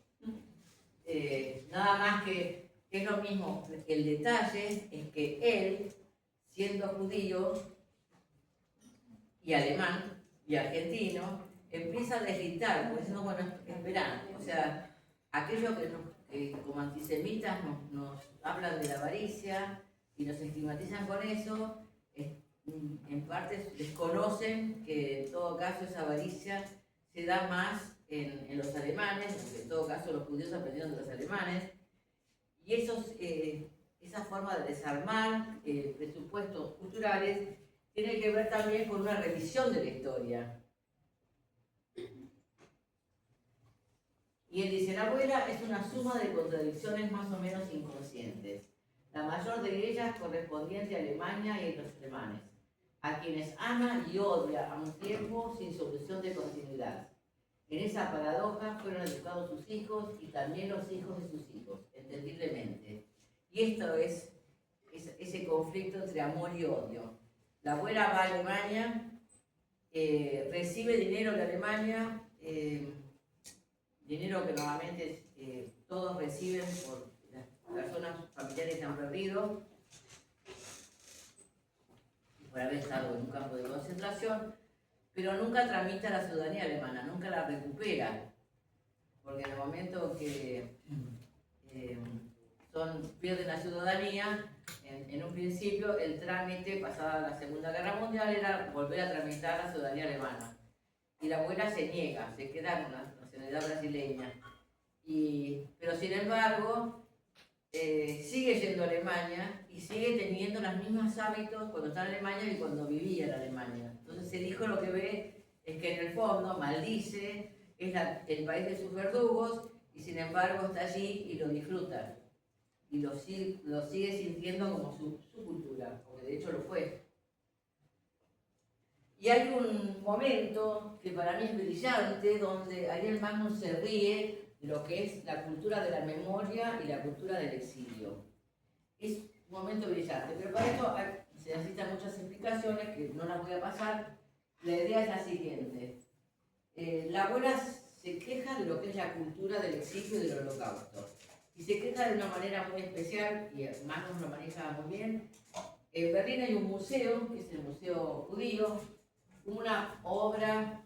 Nada más que es lo mismo, el detalle es que él, siendo judío y alemán y argentino, empieza a deslitar, porque diciendo, bueno, esperá, o sea, aquellos que como antisemitas nos hablan de la avaricia y nos estigmatizan con eso, en parte desconocen que en todo caso esa avaricia se da más en los alemanes, porque en todo caso los judíos aprendieron de los alemanes, y esa forma de desarmar presupuestos culturales tiene que ver también con una revisión de la historia. Y él dice, la abuela es una suma de contradicciones más o menos inconscientes, la mayor de ellas correspondiente a Alemania y a los alemanes, a quienes ama y odia a un tiempo sin solución de continuidad. En esa paradoja fueron educados sus hijos y también los hijos de sus hijos, entendiblemente. Y esto es ese conflicto entre amor y odio. La abuela va a Alemania, recibe dinero de Alemania, dinero que normalmente todos reciben por las personas familiares que han perdido, por haber estado en un campo de concentración, pero nunca tramita la ciudadanía alemana, nunca la recupera, porque en el momento que pierden la ciudadanía, en un principio el trámite, pasada la Segunda Guerra Mundial, era volver a tramitar la ciudadanía alemana. Y la abuela se niega, se queda con la nacionalidad brasileña. Pero sin embargo, sigue yendo a Alemania y sigue teniendo los mismos hábitos cuando está en Alemania y cuando vivía en Alemania. Entonces el hijo lo que ve es que en el fondo maldice, es el país de sus verdugos, y sin embargo está allí y lo disfruta. Y lo sigue sintiendo como su cultura, porque de hecho lo fue. Y hay un momento que para mí es brillante, donde Ariel Magnus se ríe de lo que es la cultura de la memoria y la cultura del exilio. Es un momento brillante, pero para esto se necesitan muchas explicaciones que no las voy a pasar. La idea es la siguiente. La abuela se queja de lo que es la cultura del exilio y del holocausto. Y se queja de una manera muy especial, y Magnus lo maneja muy bien. En Berlín hay un museo, que es el Museo Judío, una obra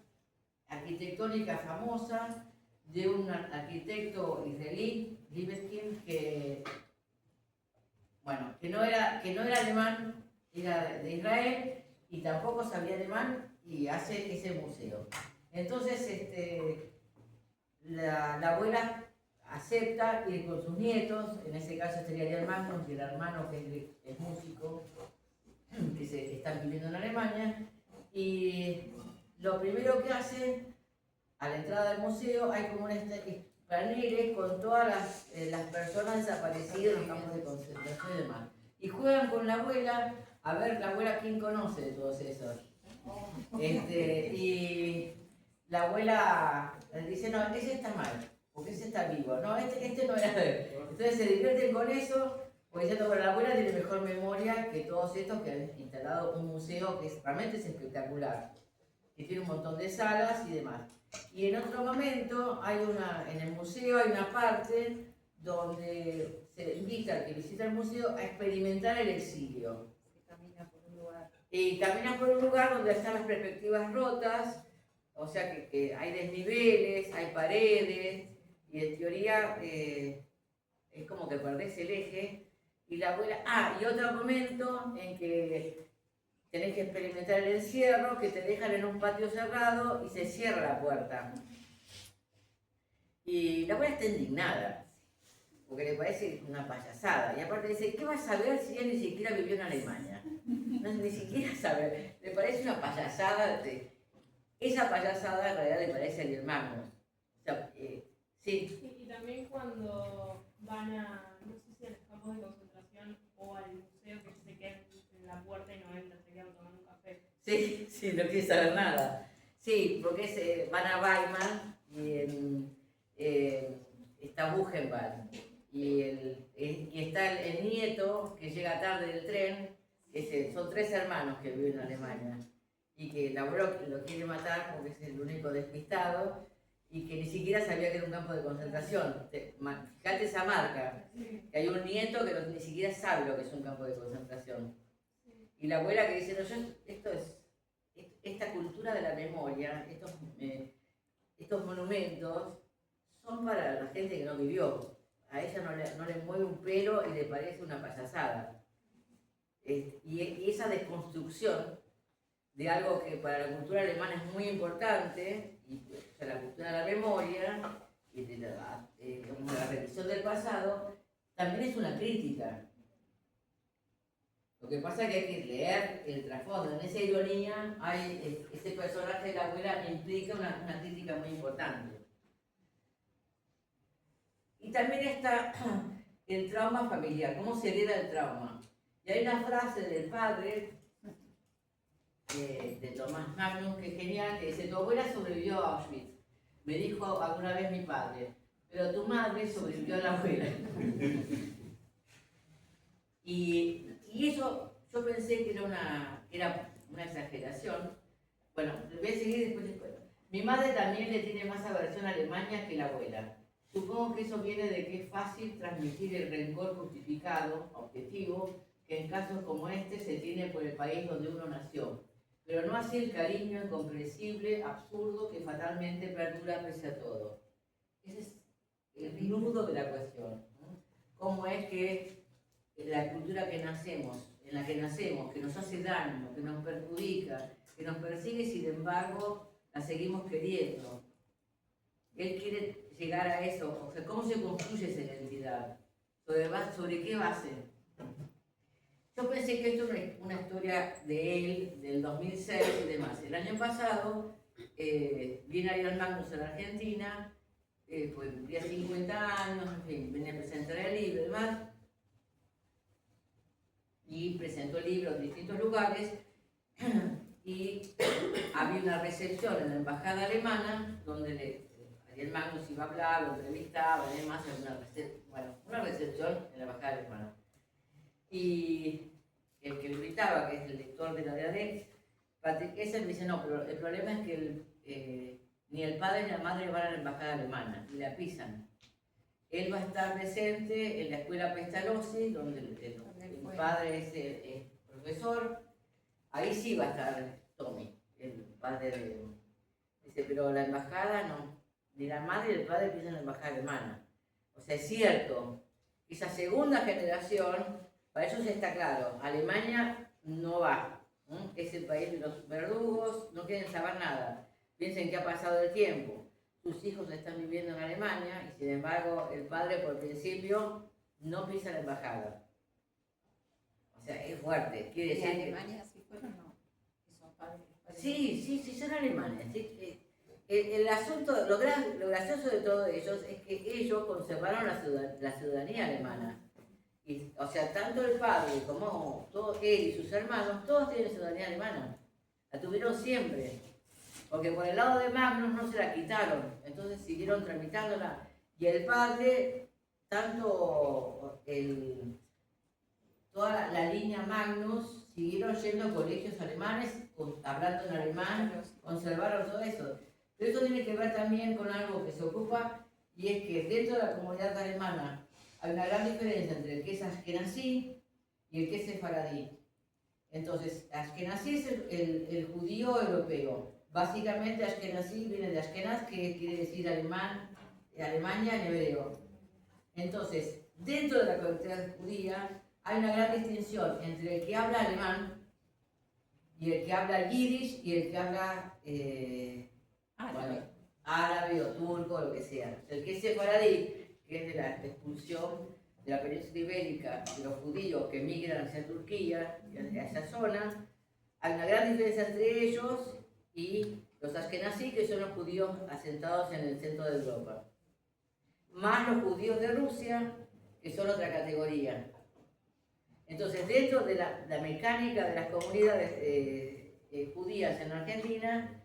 arquitectónica famosa de un arquitecto israelí, Libeskind, que no era alemán, era de Israel y tampoco sabía alemán, y hace ese museo. Entonces la abuela acepta ir con sus nietos, en ese caso sería el hermano, y el hermano que es músico, que están viviendo en Alemania, y lo primero que hacen, a la entrada del museo, hay como paneles con todas las personas desaparecidas en los campos de concentración y demás. Y juegan con la abuela, a ver la abuela quién conoce de todos esos. Y la abuela dice, no, ese está mal, porque ese está vivo, no, este no era él. Entonces se divierten con eso, porque diciendo, bueno, la abuela tiene mejor memoria que todos estos que han instalado un museo que realmente es espectacular, que tiene un montón de salas y demás. Y en otro momento, en el museo hay una parte donde se invita al que visita el museo a experimentar el exilio. Y camina por un lugar donde están las perspectivas rotas, o sea que hay desniveles, hay paredes, y en teoría es como que perdés el eje. Y la abuela, y otro momento en que tenés que experimentar el encierro, que te dejan en un patio cerrado y se cierra la puerta. Y la abuela está indignada, porque le parece una payasada. Y aparte dice, ¿qué vas a ver si ella ni siquiera vivió en Alemania? No, ni siquiera sabe, le parece una payasada. Esa payasada en realidad le parece a Ariel Magnus. O sea, sí. Y también cuando van a, no sé si a los campos de concentración o al museo, que se quedan en la puerta y no entran, se quedan tomando un café. Sí, no quiere saber nada. Sí, porque van a Weimar y está Buchenwald. Y está el nieto que llega tarde del tren. Son 3 hermanos que viven en Alemania. Y que el abuelo lo quiere matar porque es el único despistado. Y que ni siquiera sabía que era un campo de concentración. Fíjate esa marca. Que hay un nieto que ni siquiera sabe lo que es un campo de concentración. Y la abuela que dice, no, esta cultura de la memoria, estos monumentos, son para la gente que no vivió. A ella no le mueve un pelo y le parece una payasada. Y esa desconstrucción de algo que para la cultura alemana es muy importante, o sea, la cultura de la memoria y de la revisión del pasado, también es una crítica. Lo que pasa es que hay que leer el trasfondo. En esa ironía, ese personaje de la abuela implica una crítica muy importante. Y también está el trauma familiar, cómo se hereda el trauma. Y hay una frase del padre, de Tomás Magnus, que es genial, que dice, tu abuela sobrevivió a Auschwitz. Me dijo alguna vez mi padre, pero tu madre sobrevivió a la abuela. Y eso yo pensé que era una exageración. Bueno, voy a seguir después. Mi madre también le tiene más aversión a Alemania que la abuela. Supongo que eso viene de que es fácil transmitir el rencor justificado, objetivo, que en casos como este se tiene por el país donde uno nació, pero no así el cariño incomprensible, absurdo, que fatalmente perdura pese a todo. Ese es el nudo de la cuestión, ¿no? ¿Cómo es que la cultura en la que nacemos, que nos hace daño, que nos perjudica, que nos persigue, sin embargo, la seguimos queriendo? Él quiere llegar a eso. O sea, ¿cómo se construye esa identidad? ¿Sobre qué base? Yo pensé que esto es una historia de él, del 2006 y demás. El año pasado viene Ariel Magnus a la Argentina, pues cumplía 50 años, en fin, venía a presentar el libro y demás. Y presentó el libro en distintos lugares. Y había una recepción en la embajada alemana donde Ariel Magnus iba a hablar, lo entrevistaba, además una recepción en la embajada alemana. Y el que gritaba, que es el lector de la DADEX, Patrick Kessel, me dice, no, pero el problema es que ni el padre ni la madre van a la embajada alemana, y la pisan. Él va a estar presente en la escuela Pestalozzi, donde el padre es profesor. Ahí sí va a estar Tommy, el padre de... Dice, pero la embajada no. Ni la madre ni el padre piensan en la embajada alemana. O sea, es cierto. Esa segunda generación, para ellos está claro, Alemania no va. Es el país de los verdugos, no quieren saber nada. Piensen que ha pasado el tiempo. Sus hijos están viviendo en Alemania y sin embargo el padre por principio no pisa la embajada. O sea, es fuerte. Quiere decir ¿En Alemania sí fueron no? ¿Esos padres? Sí, son alemanes. Sí. El asunto, lo gracioso de todo ellos es que ellos conservaron la ciudadanía alemana. Y, o sea, tanto el padre como él y sus hermanos, todos tienen ciudadanía alemana. La tuvieron siempre. Porque por el lado de Magnus no se la quitaron, entonces siguieron tramitándola. Y el padre, tanto toda la línea Magnus, siguieron yendo a colegios alemanes, hablando en alemán, conservaron todo eso. Pero eso tiene que ver también con algo que se ocupa, y es que dentro de la comunidad alemana hay una gran diferencia entre el que es Ashkenazí y el que es sefaradí. Entonces, Ashkenazí es el judío europeo. Básicamente, Ashkenazí viene de Ashkenaz, que quiere decir Alemania en hebreo. Entonces, dentro de la comunidad judía hay una gran distinción entre el que habla alemán y el que habla yiddish y el que habla árabe o turco o lo que sea. El que es sefaradí, que es de la expulsión de la península ibérica, de los judíos que migran hacia Turquía y hacia esa zona, hay una gran diferencia entre ellos y los Ashkenazí, que son los judíos asentados en el centro de Europa, más los judíos de Rusia, que son otra categoría. Entonces, dentro de la mecánica de las comunidades judías en Argentina,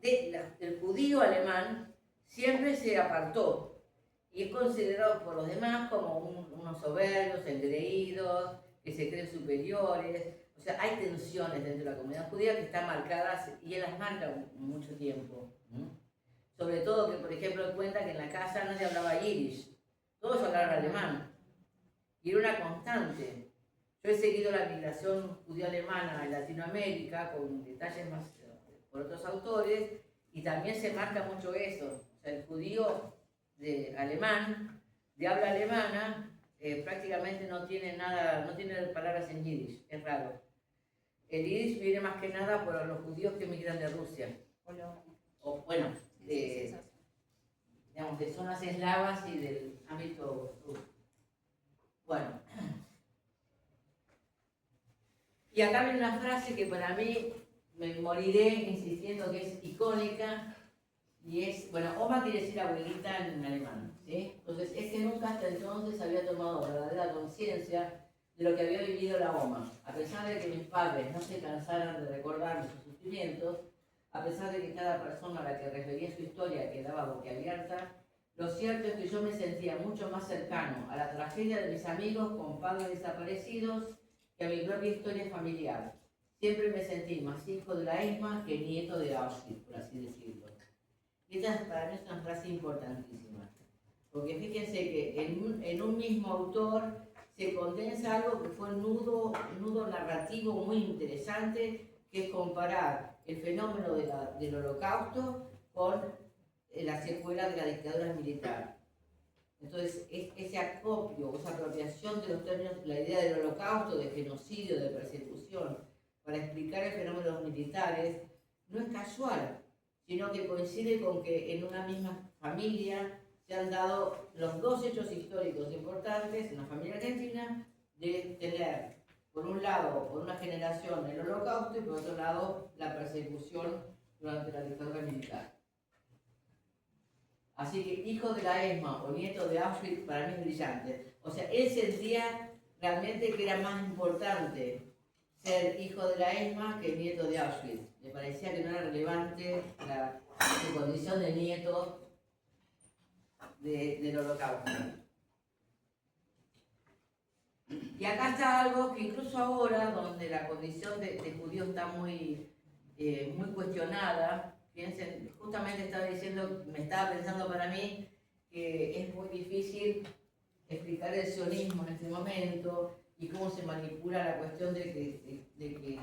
el judío alemán siempre se apartó y es considerado por los demás como unos soberbios, engreídos, que se creen superiores. O sea, hay tensiones dentro de la comunidad judía que están marcadas, y él las marca mucho tiempo. Sobre todo que, por ejemplo, cuenta que en la casa nadie hablaba yiddish, todos hablaban alemán. Y era una constante. Yo he seguido la migración judío-alemana en Latinoamérica con detalles más por otros autores, y también se marca mucho eso. O sea, el judío alemán, de habla alemana, prácticamente no tiene palabras en yiddish, es raro. El yiddish viene más que nada por los judíos que emigran de Rusia. O bueno, digamos, de zonas eslavas y del ámbito sur. Bueno. Y acá viene una frase que para mí me moriré insistiendo que es icónica, y es, bueno, Oma quiere decir abuelita en alemán, ¿sí? Entonces, es que nunca hasta entonces había tomado verdadera conciencia de lo que había vivido la Oma. A pesar de que mis padres no se cansaran de recordarme sus sufrimientos, a pesar de que cada persona a la que refería su historia quedaba boquiabierta, lo cierto es que yo me sentía mucho más cercano a la tragedia de mis amigos con padres desaparecidos que a mi propia historia familiar. Siempre me sentí más hijo de la ESMA que nieto de Auschwitz, por así decirlo. Y esta para mí es una frase importantísima, porque fíjense que en un mismo autor se condensa algo que fue un nudo narrativo muy interesante, que es comparar el fenómeno del Holocausto con la secuela de la dictadura militar. Entonces, ese acopio, esa apropiación de los términos, la idea del Holocausto, de genocidio, de persecución, para explicar el fenómeno de los militares, no es casual, sino que coincide con que en una misma familia se han dado los dos hechos históricos importantes en la familia argentina, de tener, por un lado, por una generación el Holocausto, y por otro lado, la persecución durante la dictadura militar. Así que hijo de la ESMA o nieto de Auschwitz para mí es brillante. O sea, él sentía realmente que era más importante ser hijo de la ESMA que nieto de Auschwitz. Le parecía que no era relevante su condición de nieto del Holocausto. Y acá está algo que incluso ahora, donde la condición de judío está muy cuestionada, piensen, justamente me estaba pensando para mí que es muy difícil explicar el sionismo en este momento y cómo se manipula la cuestión de que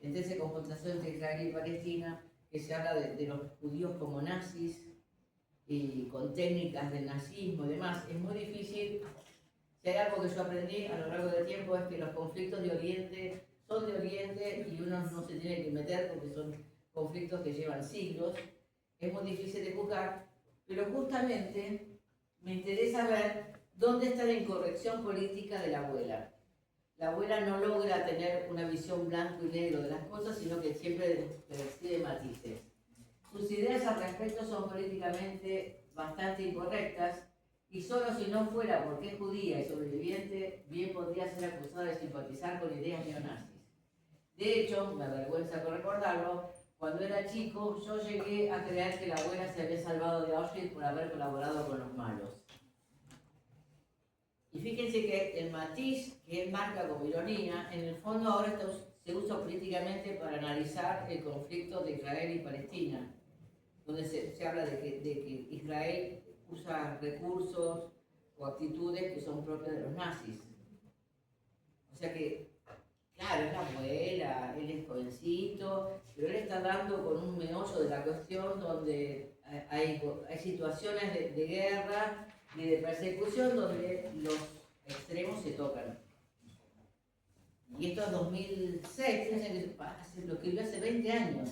entre esa confrontación entre Israel y Palestina, que se habla de los judíos como nazis y con técnicas del nazismo y demás. Es muy difícil. Si hay algo que yo aprendí a lo largo del tiempo es que los conflictos de Oriente son de Oriente y uno no se tiene que meter porque son conflictos que llevan siglos. Es muy difícil de juzgar, pero justamente me interesa ver dónde está la incorrección política de la abuela. La abuela no logra tener una visión blanco y negro de las cosas, sino que siempre percibe matices. Sus ideas al respecto son políticamente bastante incorrectas, y solo si no fuera porque es judía y sobreviviente, bien podría ser acusada de simpatizar con ideas neonazis. De hecho, me avergüenza con recordarlo, cuando era chico, yo llegué a creer que la abuela se había salvado de Auschwitz por haber colaborado con los malos. Y fíjense que el matiz que él marca como ironía, en el fondo ahora se usa políticamente para analizar el conflicto de Israel y Palestina, donde se habla de que Israel usa recursos o actitudes que son propias de los nazis. O sea que, claro, es la abuela, él es jovencito, pero él está dando con un meollo de la cuestión donde hay situaciones de guerra y de persecución donde los extremos se tocan. Y esto es 2006, fíjense que lo escribió hace 20 años.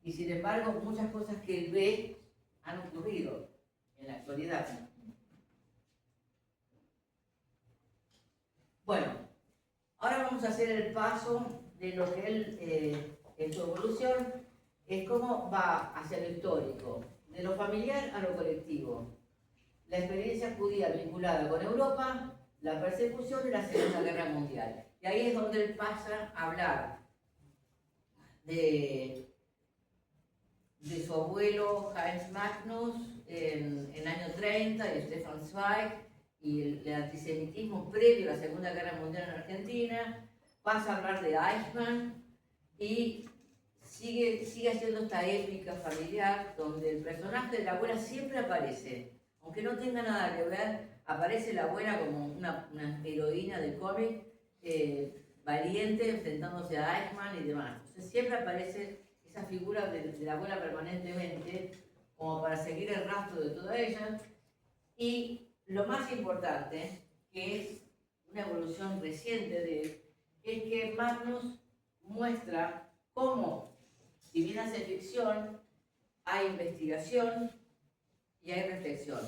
Y sin embargo, muchas cosas que él ve han ocurrido en la actualidad. Bueno, ahora vamos a hacer el paso de lo que él, en su evolución, es cómo va hacia lo histórico, de lo familiar a lo colectivo. La experiencia judía vinculada con Europa, la persecución y la Segunda Guerra Mundial. Y ahí es donde él pasa a hablar de su abuelo Heinz Magnus en el año 30, de Stefan Zweig, y el antisemitismo previo a la Segunda Guerra Mundial en Argentina. Pasa a hablar de Eichmann y sigue haciendo esta épica familiar donde el personaje de la abuela siempre aparece. Aunque no tenga nada que ver, aparece la abuela como una heroína del cómic, valiente, enfrentándose a Eichmann y demás. Entonces siempre aparece esa figura de la abuela permanentemente, como para seguir el rastro de toda ella. Y lo más importante, que es una evolución reciente de él, es que Magnus muestra cómo, si bien hace ficción, hay investigación y hay reflexión.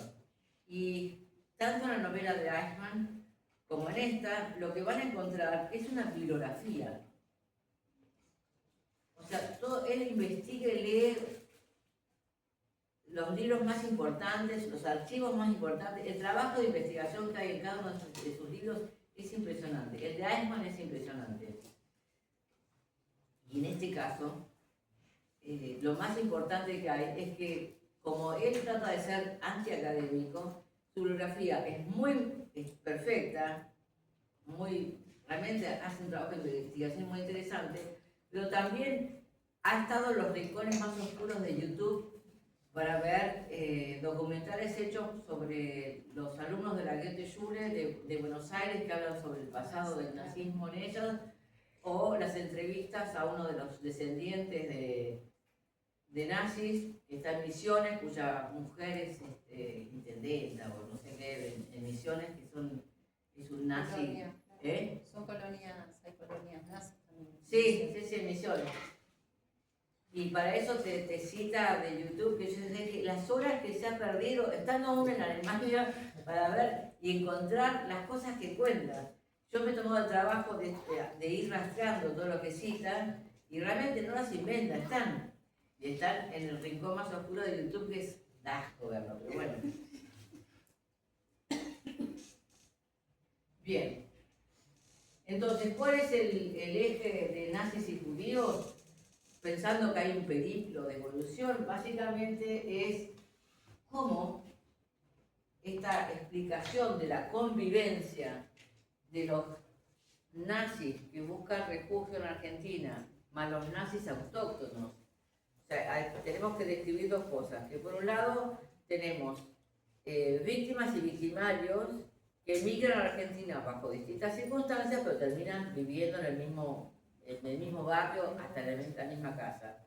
Y tanto en la novela de Eichmann como en esta, lo que van a encontrar es una bibliografía. O sea, él investiga y lee los libros más importantes, los archivos más importantes. El trabajo de investigación que hay en cada uno de sus libros es impresionante. El de Eichmann es impresionante. Y en este caso, lo más importante que hay es que, como él trata de ser antiacadémico, su bibliografía es perfecta, realmente hace un trabajo de investigación muy interesante, pero también ha estado en los rincones más oscuros de YouTube para ver documentales hechos sobre los alumnos de la Goethe-Schule de Buenos Aires que hablan sobre el pasado del nazismo en ellos, o las entrevistas a uno de los descendientes de nazis que está en Misiones, cuya mujer es intendenta o no sé qué, en Misiones, que es un nazi. Colonia, ¿Eh? Son colonias, hay colonias nazis también. Sí, en Misiones. Y para eso te cita de YouTube, que yo sé que las horas que se ha perdido, estando aún en Alemania, para ver y encontrar las cosas que cuentan. Yo me he tomado el trabajo de ir rastreando todo lo que citan, y realmente no las inventa, están. Y están en el rincón más oscuro de YouTube, que es asco verlo, pero bueno. Bien. Entonces, ¿cuál es el eje de nazis y judíos? Pensando que hay un periplo de evolución, básicamente es cómo esta explicación de la convivencia de los nazis que buscan refugio en Argentina, más los nazis autóctonos. O sea, tenemos que describir dos cosas, que por un lado tenemos víctimas y victimarios que emigran a Argentina bajo distintas circunstancias, pero terminan viviendo en el mismo barrio, hasta la misma casa.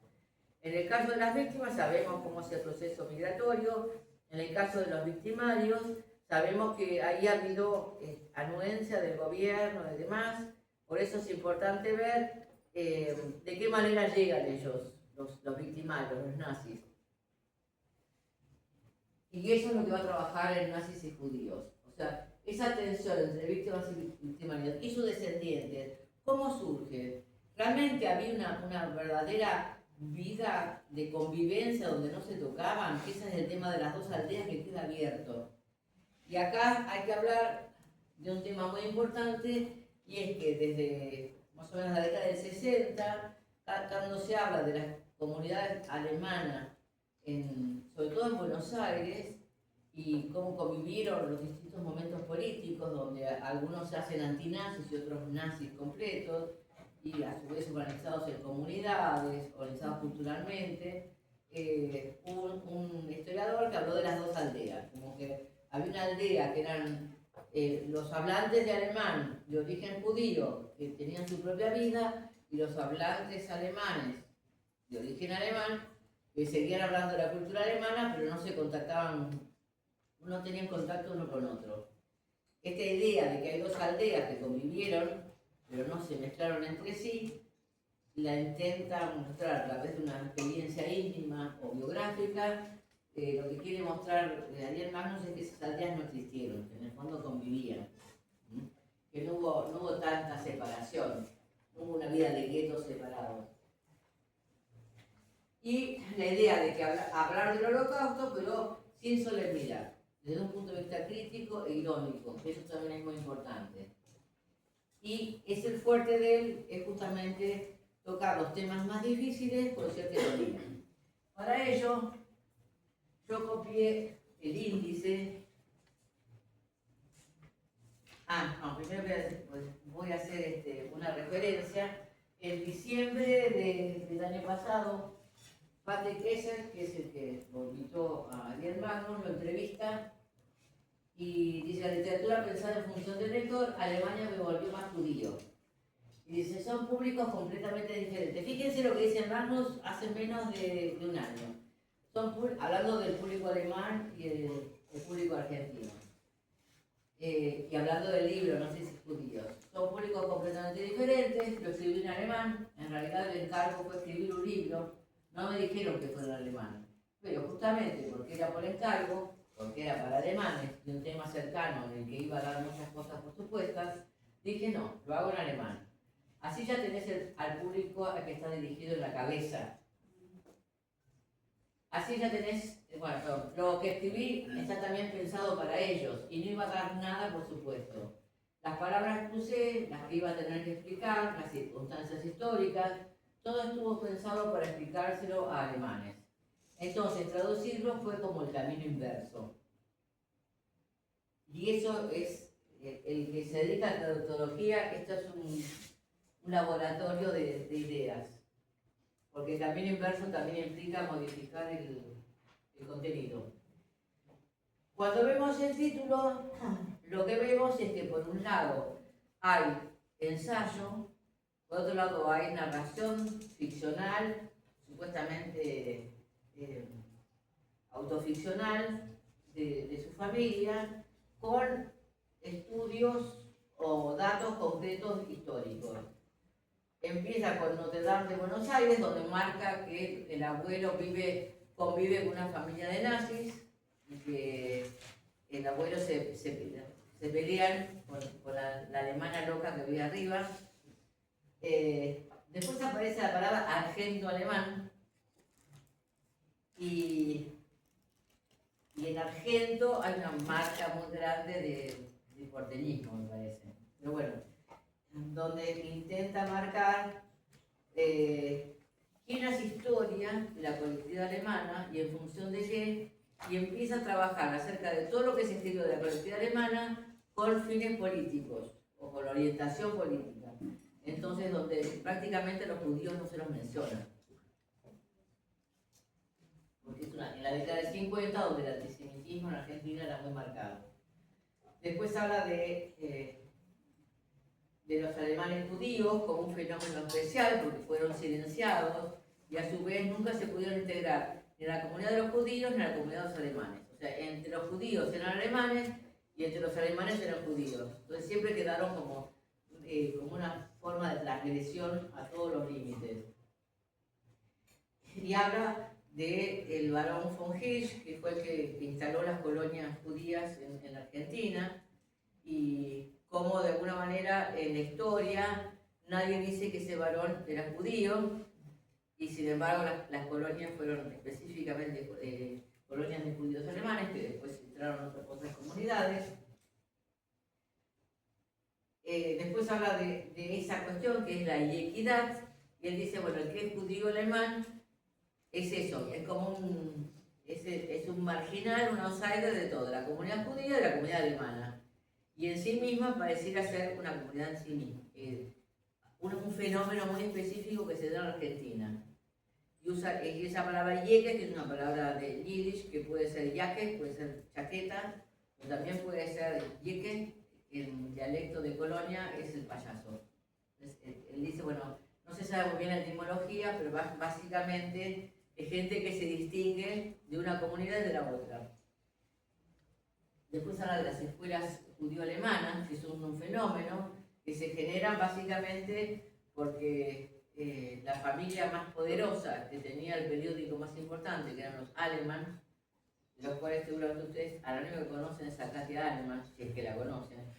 En el caso de las víctimas sabemos cómo es el proceso migratorio. En el caso de los victimarios sabemos que ahí ha habido anuencia del gobierno y demás. Por eso es importante ver de qué manera llegan ellos, los victimarios, los nazis. Y eso es lo que va a trabajar en nazis y judíos. O sea, esa tensión entre víctimas y victimarios y sus descendientes, ¿cómo surge? Realmente había una verdadera vida de convivencia donde no se tocaban, que ese es el tema de las dos aldeas que queda abierto. Y acá hay que hablar de un tema muy importante, y es que desde más o menos la década del 60, cuando se habla de las comunidades alemanas, sobre todo en Buenos Aires, y cómo convivieron los distintos momentos políticos, donde algunos se hacen antinazis y otros nazis completos, y a su vez organizados en comunidades, organizados culturalmente. Un historiador que habló de las dos aldeas, como que había una aldea que eran los hablantes de alemán de origen judío, que tenían su propia vida, y los hablantes alemanes de origen alemán, que seguían hablando de la cultura alemana, pero no se contactaban, no tenían contacto uno con otro. Esta idea de que hay dos aldeas que convivieron, pero no se mezclaron entre sí, la intenta mostrar a través de una experiencia íntima o biográfica. Lo que quiere mostrar Ariel Magnus es que esas aldeas no existieron, que en el fondo convivían, que no hubo tanta separación, no hubo una vida de guetos separados. Y la idea de que hablar del holocausto, pero sin solemnidad, desde un punto de vista crítico e irónico, que eso también es muy importante. Y es el fuerte de él, es justamente tocar los temas más difíciles con cierta ironía. Para ello, yo copié el índice. Primero voy a hacer una referencia. En diciembre del año pasado, Patrick Esser, que es el que lo invitó a Ariel Magnus, lo entrevista y dice: la literatura pensada en función del lector, Alemania me volvió más judío. Y dice: son públicos completamente diferentes. Fíjense lo que dice Magnus hace menos de un año. Hablando del público alemán y el público argentino. Y hablando del libro, no sé si es judíos. Son públicos completamente diferentes. Lo escribí en alemán. En realidad el encargo fue escribir un libro. No me dijeron que fuera en alemán. Pero justamente porque era por encargo, porque era para alemanes, de un tema cercano en el que iba a dar muchas cosas por supuestas, dije no, lo hago en alemán. Así ya tenés al público al que está dirigido en la cabeza. Así ya tenés, lo que escribí está también pensado para ellos y no iba a dar nada, por supuesto. Las palabras que usé, las que iba a tener que explicar, las circunstancias históricas, todo estuvo pensado para explicárselo a alemanes. Entonces, traducirlo fue como el camino inverso. Y eso es, el que se dedica a la tautología, esto es un laboratorio de ideas. Porque el camino inverso también implica modificar el contenido. Cuando vemos el título, lo que vemos es que por un lado hay ensayo, por otro lado hay narración ficcional, supuestamente autoficcional, de su familia, con estudios o datos concretos históricos. Empieza con Notre Dame de Buenos Aires, donde marca que el abuelo convive con una familia de nazis, y que el abuelo se pelean con la alemana loca que vive arriba. Después aparece la palabra argento-alemán, y en argento hay una marca muy grande de porteñismo, me parece. Pero bueno, donde intenta marcar quién hace historia de la colectividad alemana y en función de qué, y empieza a trabajar acerca de todo lo que se escribió de la colectividad alemana con fines políticos o con orientación política. Entonces, donde prácticamente los judíos no se los mencionan. Porque es en la década del 50, donde el antisemitismo en Argentina era muy marcado. Después habla de los alemanes judíos como un fenómeno especial, porque fueron silenciados y a su vez nunca se pudieron integrar ni en la comunidad de los judíos ni en la comunidad de los alemanes. O sea, entre los judíos eran alemanes y entre los alemanes eran judíos. Entonces siempre quedaron como una forma de transgresión a todos los límites. Y habla del barón von Hirsch, que fue el que instaló las colonias judías en Argentina, y cómo de alguna manera en la historia nadie dice que ese varón era judío, y sin embargo las colonias fueron específicamente colonias de judíos alemanes, que después entraron otras comunidades. Después habla de esa cuestión que es la inequidad, Y él dice, bueno, el que es judío alemán es eso, es como es un marginal, un outsider de todo, la comunidad judía y de la comunidad alemana. Y en sí misma pareciera ser una comunidad en sí misma, un fenómeno muy específico que se da en Argentina. Y usa esa palabra yeke, que es una palabra de yiddish, que puede ser yaque, puede ser chaqueta, o también puede ser yeke, en dialecto de Colonia es el payaso. Él dice, bueno, no se sabe muy bien la etimología, pero básicamente es gente que se distingue de una comunidad y de la otra. Después habla de las escuelas judío-alemanas, que son un fenómeno que se generan básicamente porque la familia más poderosa que tenía el periódico más importante, que eran los Alemán, de los cuales seguramente ustedes, a la única que conocen es a Katia Alemán, si es que la conocen.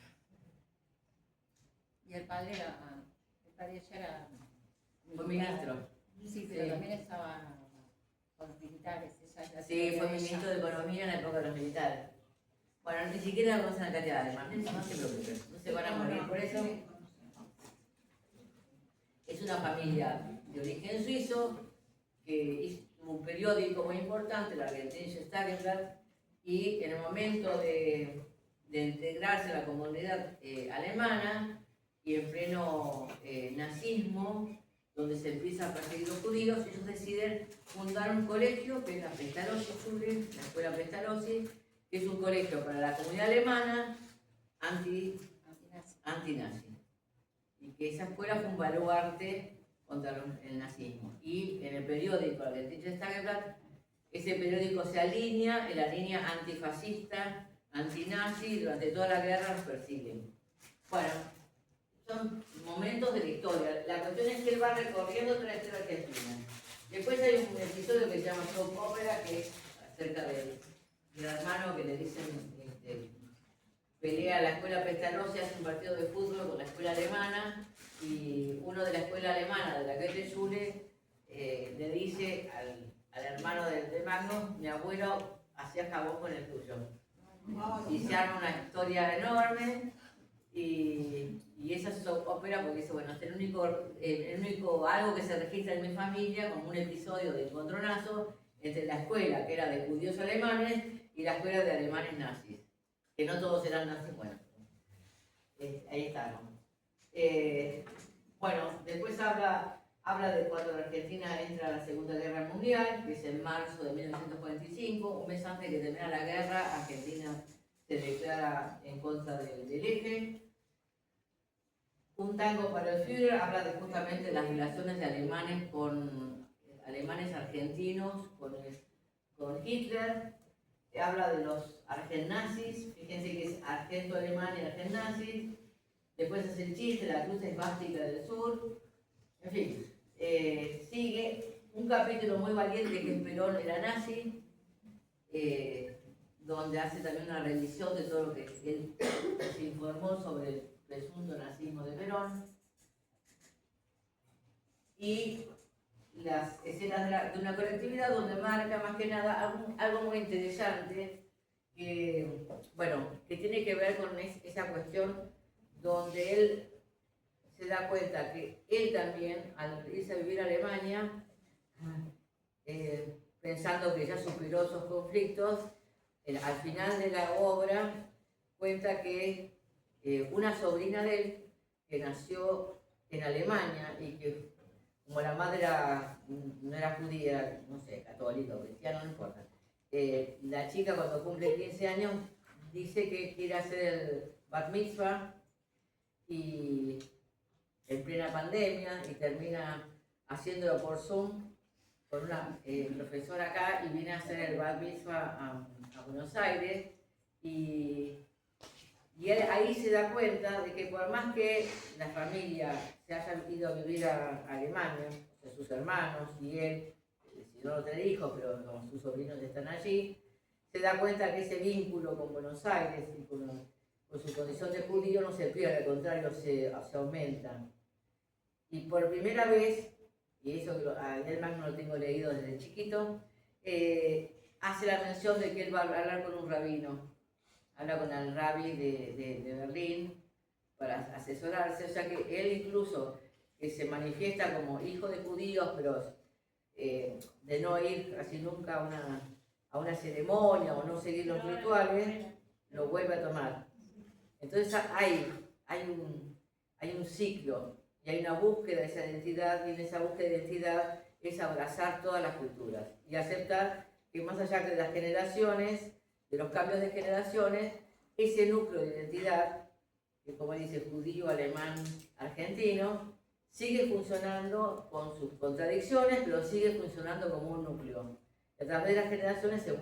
Y el padre ella era Fue militar. ministro. Sí, pero Sí. también estaba con los militares. Sí, fue ministro de Economía en la época de los militares. Bueno, ni siquiera la conocen a Katia Alemán, no se preocupen, no se van a morir por eso. Es una familia de origen suizo que hizo un periódico muy importante, la Argentinische Tageblatt, y en el momento de integrarse a la comunidad alemana y en pleno nazismo, donde se empieza a perseguir los judíos, ellos deciden fundar un colegio que es la Pestalozzi-Schule, la escuela Pestalozzi, que es un colegio para la comunidad alemana antinazi. Y que esa escuela fue un baluarte contra el nazismo. Y en el periódico Argentinische Tageblatt, ese periódico se alinea en la línea antifascista, antinazi, y durante toda la guerra los persiguen. Bueno, son momentos de la historia. La cuestión es que él va recorriendo toda la historia argentina. Después hay un episodio que se llama Soap Opera, que es acerca del hermano que le dicen, pelea a la escuela Pestalozzi, hace un partido de fútbol con la escuela alemana, y uno de la escuela alemana, de la Goethe-Schule, le dice al hermano de Magno, mi abuelo hacía jabón con el tuyo. Y se arma una historia enorme, y esa es su ópera porque dice, bueno, es el único algo que se registra en mi familia como un episodio de encontronazo entre la escuela, que era de judíos alemanes, y la escuela de alemanes nazis. Que no todos eran nazis, bueno, ahí estamos. Bueno, después habla de cuando la Argentina entra a la Segunda Guerra Mundial, que es en marzo de 1945, un mes antes de que termine la guerra, Argentina se declara en contra del eje. Un tango para el Führer habla justamente de las relaciones de alemanes argentinos con Hitler. Habla de los argennazis, fíjense que es argento-alemán y argennazis. Después hace el chiste, la cruz esvástica del sur. En fin, sigue un capítulo muy valiente que es Perón era nazi, donde hace también una revisión de todo lo que él se informó sobre el presunto nazismo de Perón. Y las escenas de una colectividad donde marca más que nada algo muy interesante que, bueno, que tiene que ver con esa cuestión donde él se da cuenta que él también, al irse a vivir a Alemania, pensando que ya superó esos conflictos, al final de la obra cuenta que una sobrina de él, que nació en Alemania y que como la madre no era judía, no sé, católica o cristiana, no importa, la chica cuando cumple 15 años dice que quiere hacer el Bat Mitzvah y en plena pandemia y termina haciéndolo por Zoom con una profesora acá y viene a hacer el Bat Mitzvah a Buenos Aires y él ahí se da cuenta de que por más que la familia se haya ido a vivir a Alemania, o sea, sus hermanos y él, si no tiene hijos, pero como sus sobrinos están allí, se da cuenta que ese vínculo con Buenos Aires y con su condición de judío no se pierde, al contrario, se aumenta. Y por primera vez, y eso a Delman no lo tengo leído desde chiquito, hace la mención de que él va a hablar con un rabino. Habla con el rabbi de Berlín para asesorarse, o sea que él incluso que se manifiesta como hijo de judíos, pero de no ir casi nunca a una ceremonia o no seguir los rituales, lo vuelve a tomar. Entonces hay un ciclo y hay una búsqueda de esa identidad, y en esa búsqueda de identidad es abrazar todas las culturas y aceptar que más allá de las generaciones, de los cambios de generaciones, ese núcleo de identidad, que como dice judío, alemán, argentino, sigue funcionando con sus contradicciones, pero sigue funcionando como un núcleo. A través de las generaciones se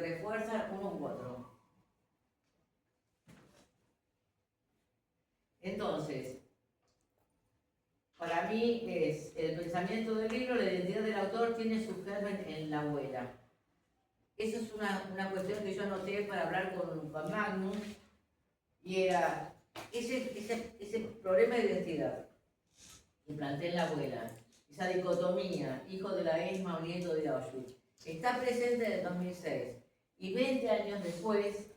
refuerza uno u otro. Entonces, para mí es el pensamiento del libro, la identidad del autor tiene su germen en la abuela. Eso es una cuestión que yo anoté para hablar con Magnus, y era ese problema de identidad que planteé en la abuela, esa dicotomía, hijo de la ESMA o nieto de Auschwitz, está presente en el 2006 y 20 años después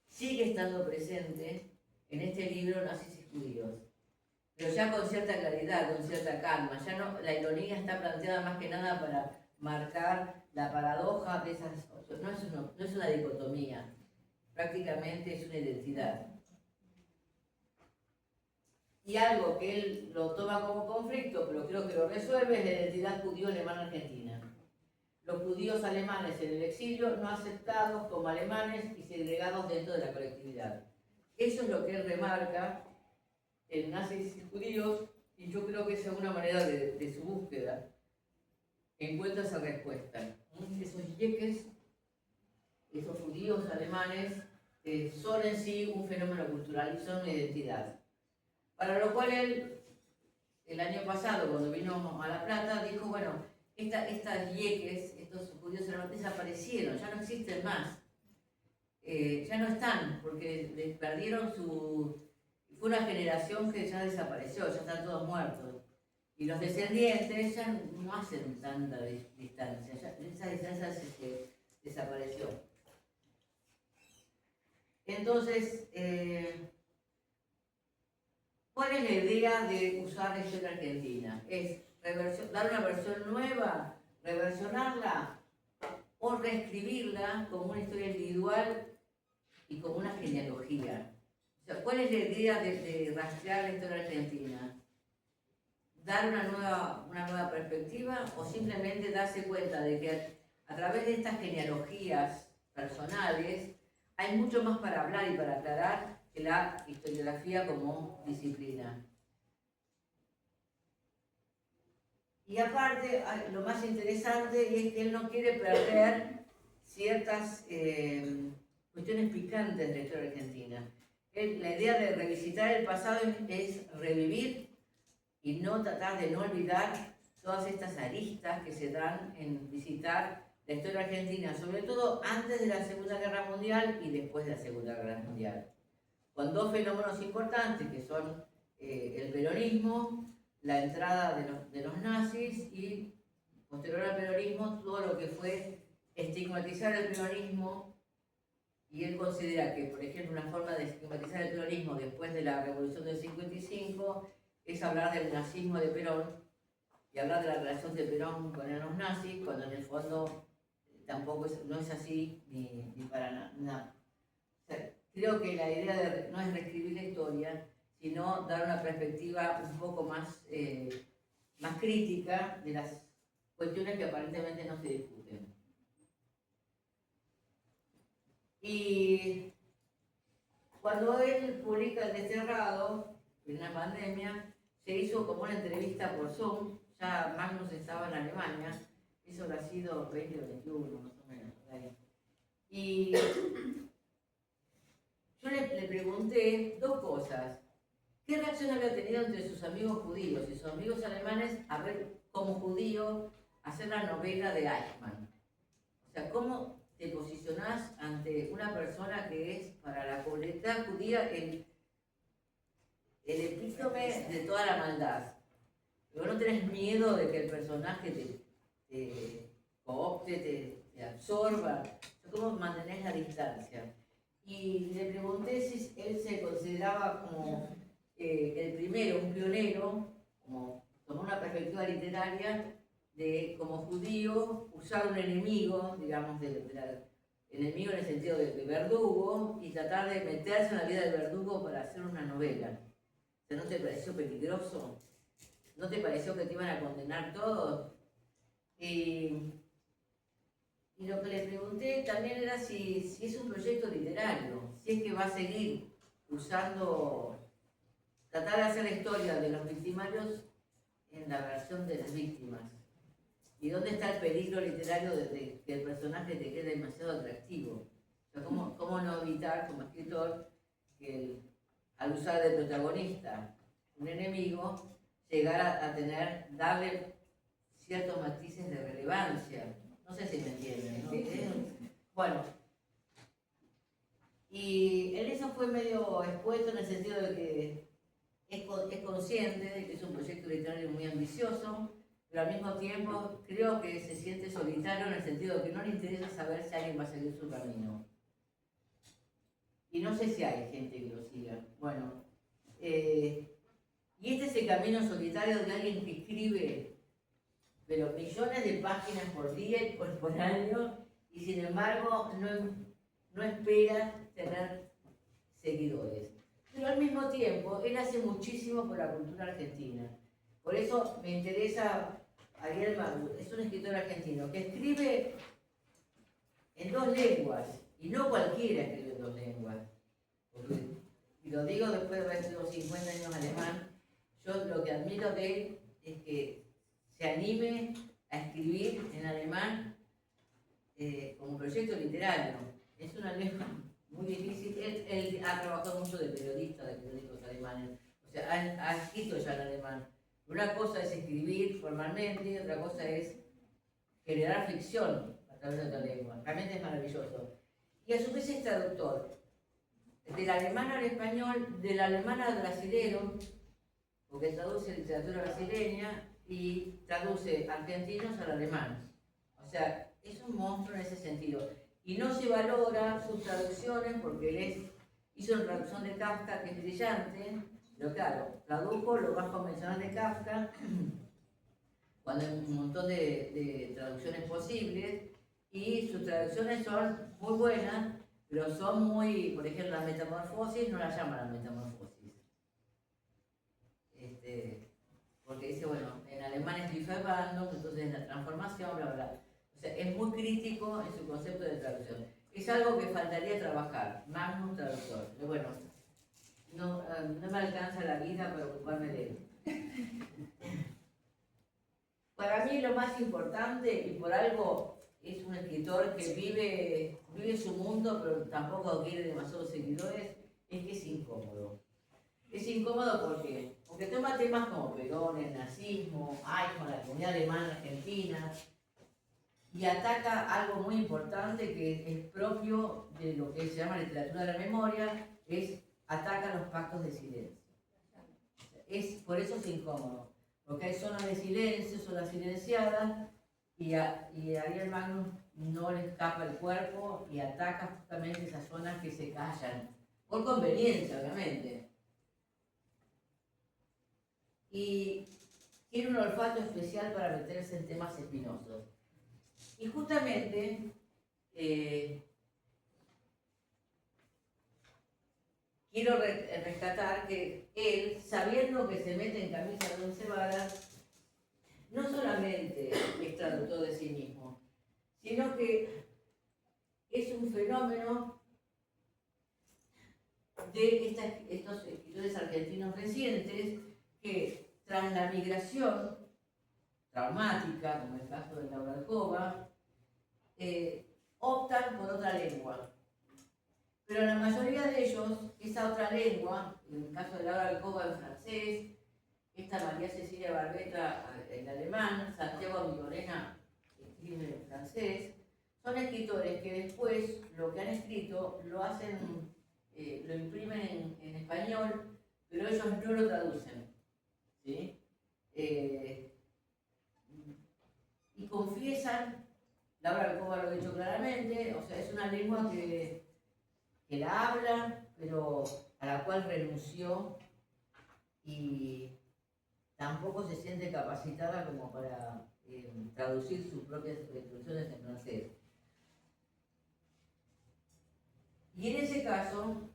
sigue estando presente en este libro Nazis y Judíos, pero ya con cierta claridad, con cierta calma. Ya no, la ironía está planteada más que nada para marcar la paradoja de esas. No es una dicotomía, prácticamente es una identidad. Y algo que él lo toma como conflicto, pero creo que lo resuelve, es la identidad judío-alemana argentina. Los judíos alemanes en el exilio no aceptados como alemanes y segregados dentro de la colectividad. Eso es lo que él remarca en Nazis y Judíos, y yo creo que es una manera de su búsqueda. Encuentra esa respuesta. Esos yeques, esos judíos alemanes, son en sí un fenómeno cultural y son una identidad. Para lo cual él, el año pasado, cuando vino a La Plata, dijo, bueno, estas yeques, estos judíos alemanes desaparecieron, ya no existen más. Ya no están, porque perdieron su... Fue una generación que ya desapareció, ya están todos muertos. Y los descendientes ya no hacen tanta distancia, ya, esa distancia desapareció. Entonces, ¿cuál es la idea de usar la historia argentina? ¿Es dar una versión nueva, reversionarla o reescribirla como una historia individual y como una genealogía? O sea, ¿cuál es la idea de rastrear la historia argentina? ¿Dar una nueva perspectiva o simplemente darse cuenta de que a través de estas genealogías personales hay mucho más para hablar y para aclarar que la historiografía como disciplina? Y aparte, lo más interesante es que él no quiere perder ciertas cuestiones picantes de la historia argentina. La idea de revisitar el pasado es revivir y no tratar de no olvidar todas estas aristas que se dan en visitar la historia argentina, sobre todo antes de la Segunda Guerra Mundial y después de la Segunda Guerra Mundial, con dos fenómenos importantes que son el peronismo, la entrada de los nazis y, posterior al peronismo, todo lo que fue estigmatizar el peronismo. Y él considera que, por ejemplo, una forma de estigmatizar el peronismo después de la Revolución del 55 es hablar del nazismo de Perón y hablar de la relación de Perón con los nazis, cuando en el fondo tampoco no es así ni para nada. O sea, creo que la idea no es reescribir la historia, sino dar una perspectiva un poco más crítica de las cuestiones que aparentemente no se discuten. Y cuando él publica El Desterrado, en la pandemia, se hizo como una entrevista por Zoom. Ya Magnus estaba en Alemania, eso habrá sido 2021 más o menos. Ahí. Y yo le pregunté dos cosas. ¿Qué reacción había tenido entre sus amigos judíos y sus amigos alemanes a ver como judío hacer la novela de Eichmann? O sea, ¿cómo te posicionás ante una persona que es para la comunidad judía el epítome de toda la maldad? Pero no tenés miedo de que el personaje te coopte, te absorba. ¿Cómo mantenés la distancia? Y le pregunté si él se consideraba como el primero, un pionero, como tomó una perspectiva literaria de, como judío, usar un enemigo, digamos, enemigo en el sentido de verdugo, y tratar de meterse en la vida del verdugo para hacer una novela. O sea, ¿no te pareció peligroso? ¿No te pareció que te iban a condenar todos? Y lo que le pregunté también era si es un proyecto literario, si es que va a seguir usando, tratar de hacer la historia de los victimarios en la versión de las víctimas. ¿Y dónde está el peligro literario de que el personaje te quede demasiado atractivo? O sea, ¿cómo no evitar como escritor que al usar de protagonista un enemigo, llegar a darle ciertos matices de relevancia? No sé si me entienden, ¿no? Bueno, y en eso fue medio escueto en el sentido de que es consciente de que es un proyecto literario muy ambicioso, pero al mismo tiempo creo que se siente solitario en el sentido de que no le interesa saber si alguien va a seguir su camino. Y no sé si hay gente que lo siga. Bueno, y este es el camino solitario de alguien que escribe, pero millones de páginas por día y por año, y sin embargo no espera tener seguidores. Pero al mismo tiempo, él hace muchísimo por la cultura argentina. Por eso me interesa Ariel Magnus, es un escritor argentino que escribe en 2 lenguas, y no cualquiera escribe en 2 lenguas. Y lo digo después de haber sido 50 años alemán, yo lo que admiro de él es que se anime a escribir en alemán como proyecto literario. Es una lengua muy difícil. Él ha trabajado mucho de periodistas alemanes, o sea, ha escrito ya en alemán. Una cosa es escribir formalmente, otra cosa es generar ficción a través de otra lengua. Realmente es maravilloso. Y a su vez es traductor. Del alemán al español, del alemán al brasilero, porque traduce literatura brasileña y traduce argentinos al alemán. O sea, es un monstruo en ese sentido. Y no se valora sus traducciones porque él hizo una traducción de Kafka que es brillante, pero claro, tradujo lo más convencional de Kafka, cuando hay un montón de traducciones posibles, y sus traducciones son muy buenas, pero son muy, por ejemplo, la metamorfosis no la llaman la metamorfosis. Porque dice, bueno, en alemán es Die Verwandlung, entonces es la transformación, bla, bla. O sea, es muy crítico en su concepto de traducción. Es algo que faltaría trabajar, Magnus traductor. Pero bueno, no me alcanza la vida para ocuparme de él. Para mí lo más importante, y por algo es un escritor que vive su mundo, pero tampoco quiere demasiados seguidores, es que es incómodo. Es incómodo porque toma temas como Perón, el nazismo, con la comunidad alemana argentina, y ataca algo muy importante que es propio de lo que se llama literatura de la memoria, ataca los pactos de silencio. Por eso es incómodo, porque hay zonas de silencio, zonas silenciadas, y a Ariel Magnus no le escapa el cuerpo y ataca justamente esas zonas que se callan, por conveniencia, obviamente. Y tiene un olfato especial para meterse en temas espinosos. Y justamente quiero rescatar que él, sabiendo que se mete en camisa de 11 varas, no solamente es traductor de sí mismo, sino que es un fenómeno de estos escritores argentinos recientes que, tras la migración traumática, como el caso de Laura Alcoba, optan por otra lengua. Pero la mayoría de ellos, esa otra lengua, en el caso de Laura Alcoba en francés, esta María Cecilia Barbeta en alemán, Santiago Migorena escribe en francés, son escritores que después lo que han escrito lo hacen, lo imprimen en español, pero ellos no lo traducen. ¿Sí? Y confiesan, Laura Alcoba lo ha dicho claramente, o sea, es una lengua que la habla, pero a la cual renunció y tampoco se siente capacitada como para traducir sus propias instrucciones en francés. Y en ese caso,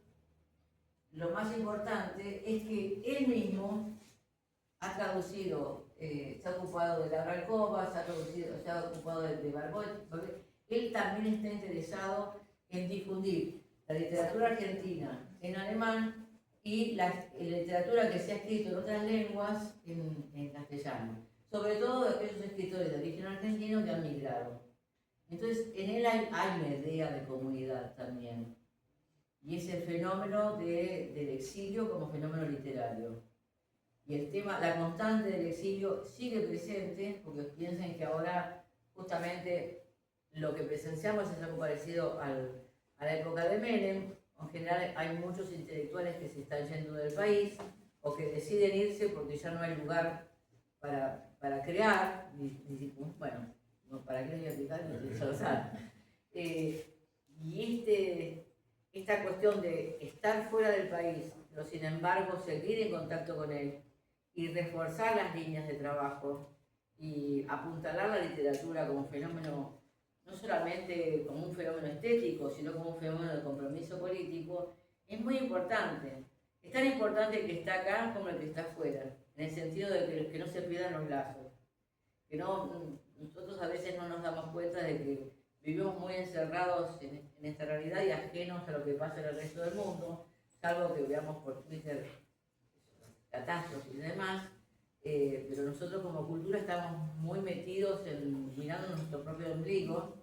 lo más importante es que él mismo ha traducido, se ha ocupado de Laura Alcoba, se ha ocupado de Barbot, porque él también está interesado en difundir la literatura argentina en alemán y la literatura que se ha escrito en otras lenguas en castellano, sobre todo de aquellos escritores de origen argentino que han migrado. Entonces, en él hay una idea de comunidad también, y es el fenómeno del exilio como fenómeno literario. Y el tema, la constante del exilio sigue presente, porque piensen que ahora justamente lo que presenciamos es algo parecido a la época de Menem. En general hay muchos intelectuales que se están yendo del país o que deciden irse porque ya no hay lugar para crear, bueno, no, para qué voy a explicar, ya lo saben. Y esta cuestión de estar fuera del país, pero sin embargo seguir en contacto con él y reforzar las líneas de trabajo y apuntalar la literatura como fenómeno, no solamente como un fenómeno estético, sino como un fenómeno de compromiso político, es muy importante. Es tan importante el que está acá como el que está afuera, en el sentido de que no se pierdan los lazos. Que nosotros a veces no nos damos cuenta de que vivimos muy encerrados en esta realidad y ajenos a lo que pasa en el resto del mundo, salvo que veamos por Twitter catástrofes y demás, pero nosotros como cultura estamos muy metidos mirando nuestro propio ombligo.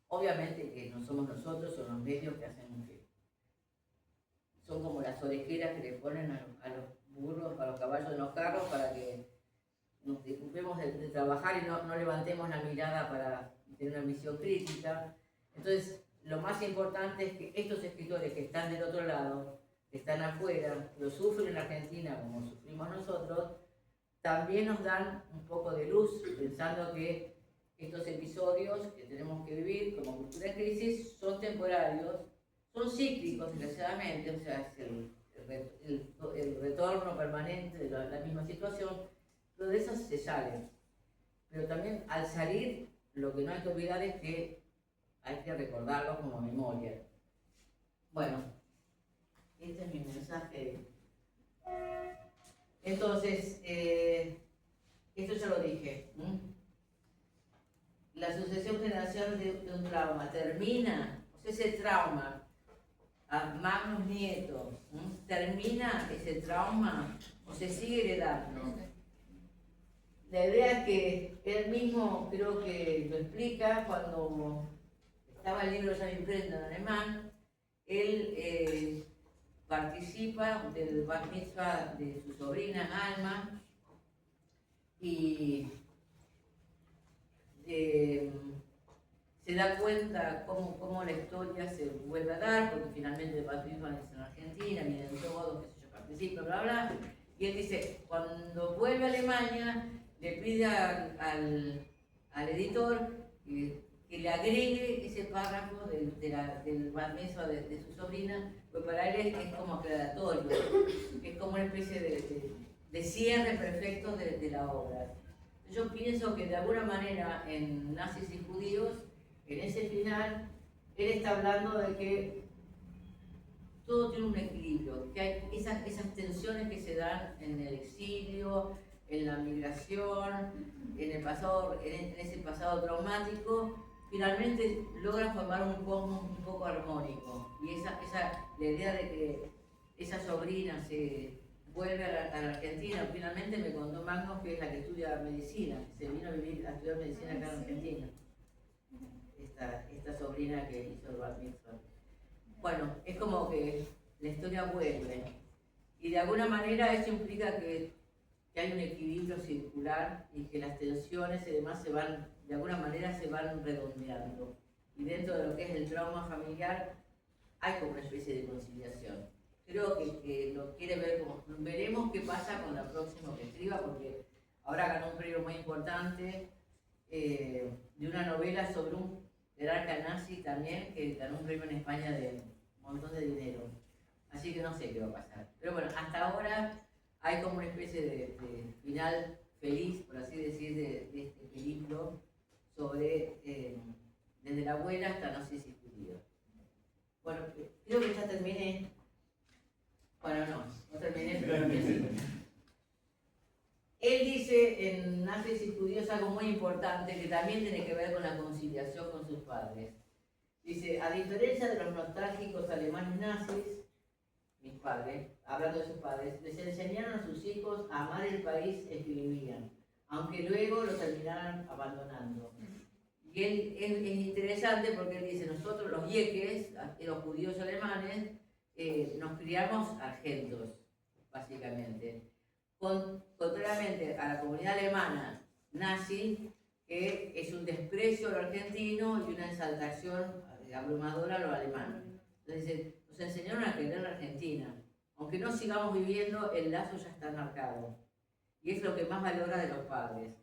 Obviamente que no somos nosotros, son los medios que hacen que son como las orejeras que le ponen a los burros, a los caballos de los carros para que nos ocupemos de trabajar y no levantemos la mirada para tener una visión crítica. Entonces, lo más importante es que estos escritores que están del otro lado, que están afuera, lo sufren en Argentina como sufrimos nosotros, también nos dan un poco de luz, pensando que estos episodios que tenemos que vivir como cultura en crisis son temporarios, son cíclicos, desgraciadamente, o sea, es el retorno permanente de la misma situación, pero de esas se salen. Pero también al salir, lo que no hay que olvidar es que hay que recordarlo como memoria. Bueno, este es mi mensaje. Entonces, esto ya lo dije. La sucesión generacional de un trauma termina, o sea, ese trauma a magnos nietos, termina ese trauma o se sigue heredando. La idea es que él mismo creo que lo explica cuando estaba el libro ya impreso en alemán. Él participa del bar mitzvah de su sobrina Alma y se da cuenta cómo la historia se vuelve a dar, porque finalmente el bar mitzvah es en Argentina, vienen todos, qué sé yo, participan, bla, bla. Y él dice, cuando vuelve a Alemania, le pide al editor que le agregue ese párrafo del bar mitzvah de su sobrina, pues para él es como aclaratorio, es como una especie de cierre perfecto de la obra. Yo pienso que de alguna manera en Nazis y Judíos, en ese final, él está hablando de que todo tiene un equilibrio, que hay esas tensiones que se dan en el exilio, en la migración, en ese pasado traumático, finalmente logra formar un cosmos un poco armónico. Y la idea de que esa sobrina se vuelve a la Argentina, finalmente me contó Magnus, que es la que estudia medicina, que se vino a estudiar medicina acá en Argentina. Esta sobrina que hizo el bar mitzvah. Bueno, es como que la historia vuelve. Y de alguna manera eso implica que hay un equilibrio circular y que las tensiones y demás de alguna manera se van redondeando. Y dentro de lo que es el trauma familiar hay como una especie de conciliación. Creo que lo quiere ver como, veremos qué pasa con la próxima que escriba, porque ahora ganó un premio muy importante de una novela sobre un jerarca nazi también, que ganó un premio en España de un montón de dinero. Así que no sé qué va a pasar. Pero bueno, hasta ahora hay como una especie de final feliz, por así decir, de este periplo sobre desde la abuela hasta Nazis y judíos. Bueno, creo que ya terminé. Bueno, no terminé, pero sí. Él dice en Nazis y judíos algo muy importante que también tiene que ver con la conciliación con sus padres. Dice, a diferencia de los nostálgicos alemanes nazis, mis padres, hablando de sus padres, les enseñaron a sus hijos a amar el país en que vivían, aunque luego lo terminaran abandonando. Y él es interesante porque él dice, nosotros los yeques, los judíos alemanes, nos criamos argentos, básicamente. Contrariamente a la comunidad alemana nazi, que es un desprecio a lo argentino y una exaltación abrumadora a lo alemán. Entonces, nos enseñaron a querer la Argentina. Aunque no sigamos viviendo, el lazo ya está marcado. Y es lo que más valora de los padres.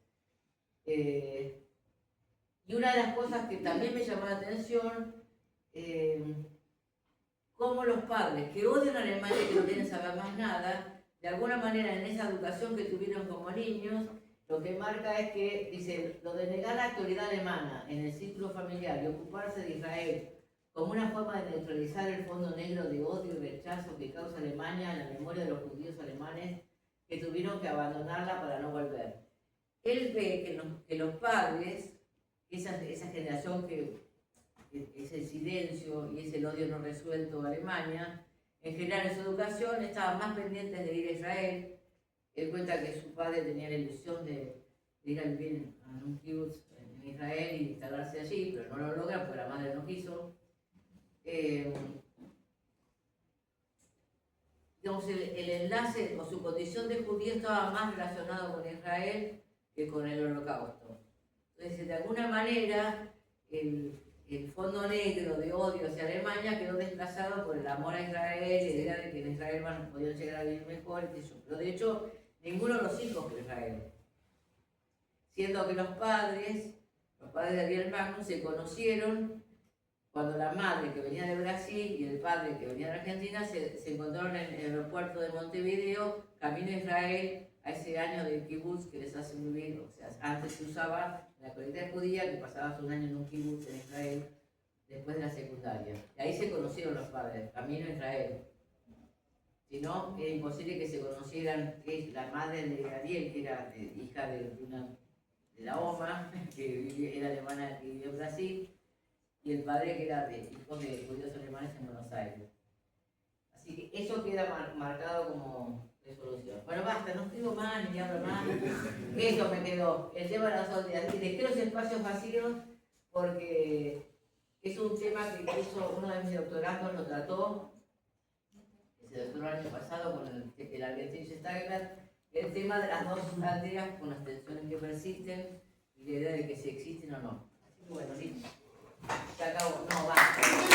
Y una de las cosas que también me llamó la atención, cómo los padres que odian a Alemania y que no quieren saber más nada, de alguna manera en esa educación que tuvieron como niños, lo que marca es que, dice, lo de negar la autoridad alemana en el círculo familiar y ocuparse de Israel como una forma de neutralizar el fondo negro de odio y rechazo que causa Alemania en la memoria de los judíos alemanes que tuvieron que abandonarla para no volver. Él ve que los padres, esa generación que es el silencio y es el odio no resuelto de Alemania, en general en su educación estaban más pendientes de ir a Israel. Él cuenta que su padre tenía la ilusión de ir a vivir a un kibbutz en Israel y instalarse allí, pero no lo logra porque la madre no quiso. Digamos, el enlace o su condición de judío estaba más relacionado con Israel que con el Holocausto. Entonces, de alguna manera, el fondo negro de odio hacia Alemania quedó desplazado por el amor a Israel, la idea de que en Israel podían llegar a vivir mejor, pero de hecho, ninguno de los hijos de Israel. Siendo que los padres de Ariel Magnus se conocieron cuando la madre que venía de Brasil y el padre que venía de Argentina se encontraron en el aeropuerto de Montevideo, camino a Israel, a ese año de kibbutz que les hace vivir. O sea, antes se usaba la comunidad judía que pasabas un año en un kibbutz en Israel después de la secundaria. Y ahí se conocieron los padres, camino a Israel. Si no, era imposible que se conocieran, que la madre de Ariel, que era hija de la OMA, que era alemana y vivía en Brasil, y el padre que era hijo de judíos alemanes en Buenos Aires. Así que eso queda marcado como resolución. Bueno, basta, no escribo más ni hablo más. Eso me quedó, el tema de las aldeas. Y dejé los espacios vacíos porque es un tema que hizo uno de mis doctorandos, lo trató, que se doctoró el año pasado con el argentino Stagler, el tema de las dos aldeas con las tensiones que persisten y la idea de que si existen o no. Así que bueno, listo. Se acabó. No, basta.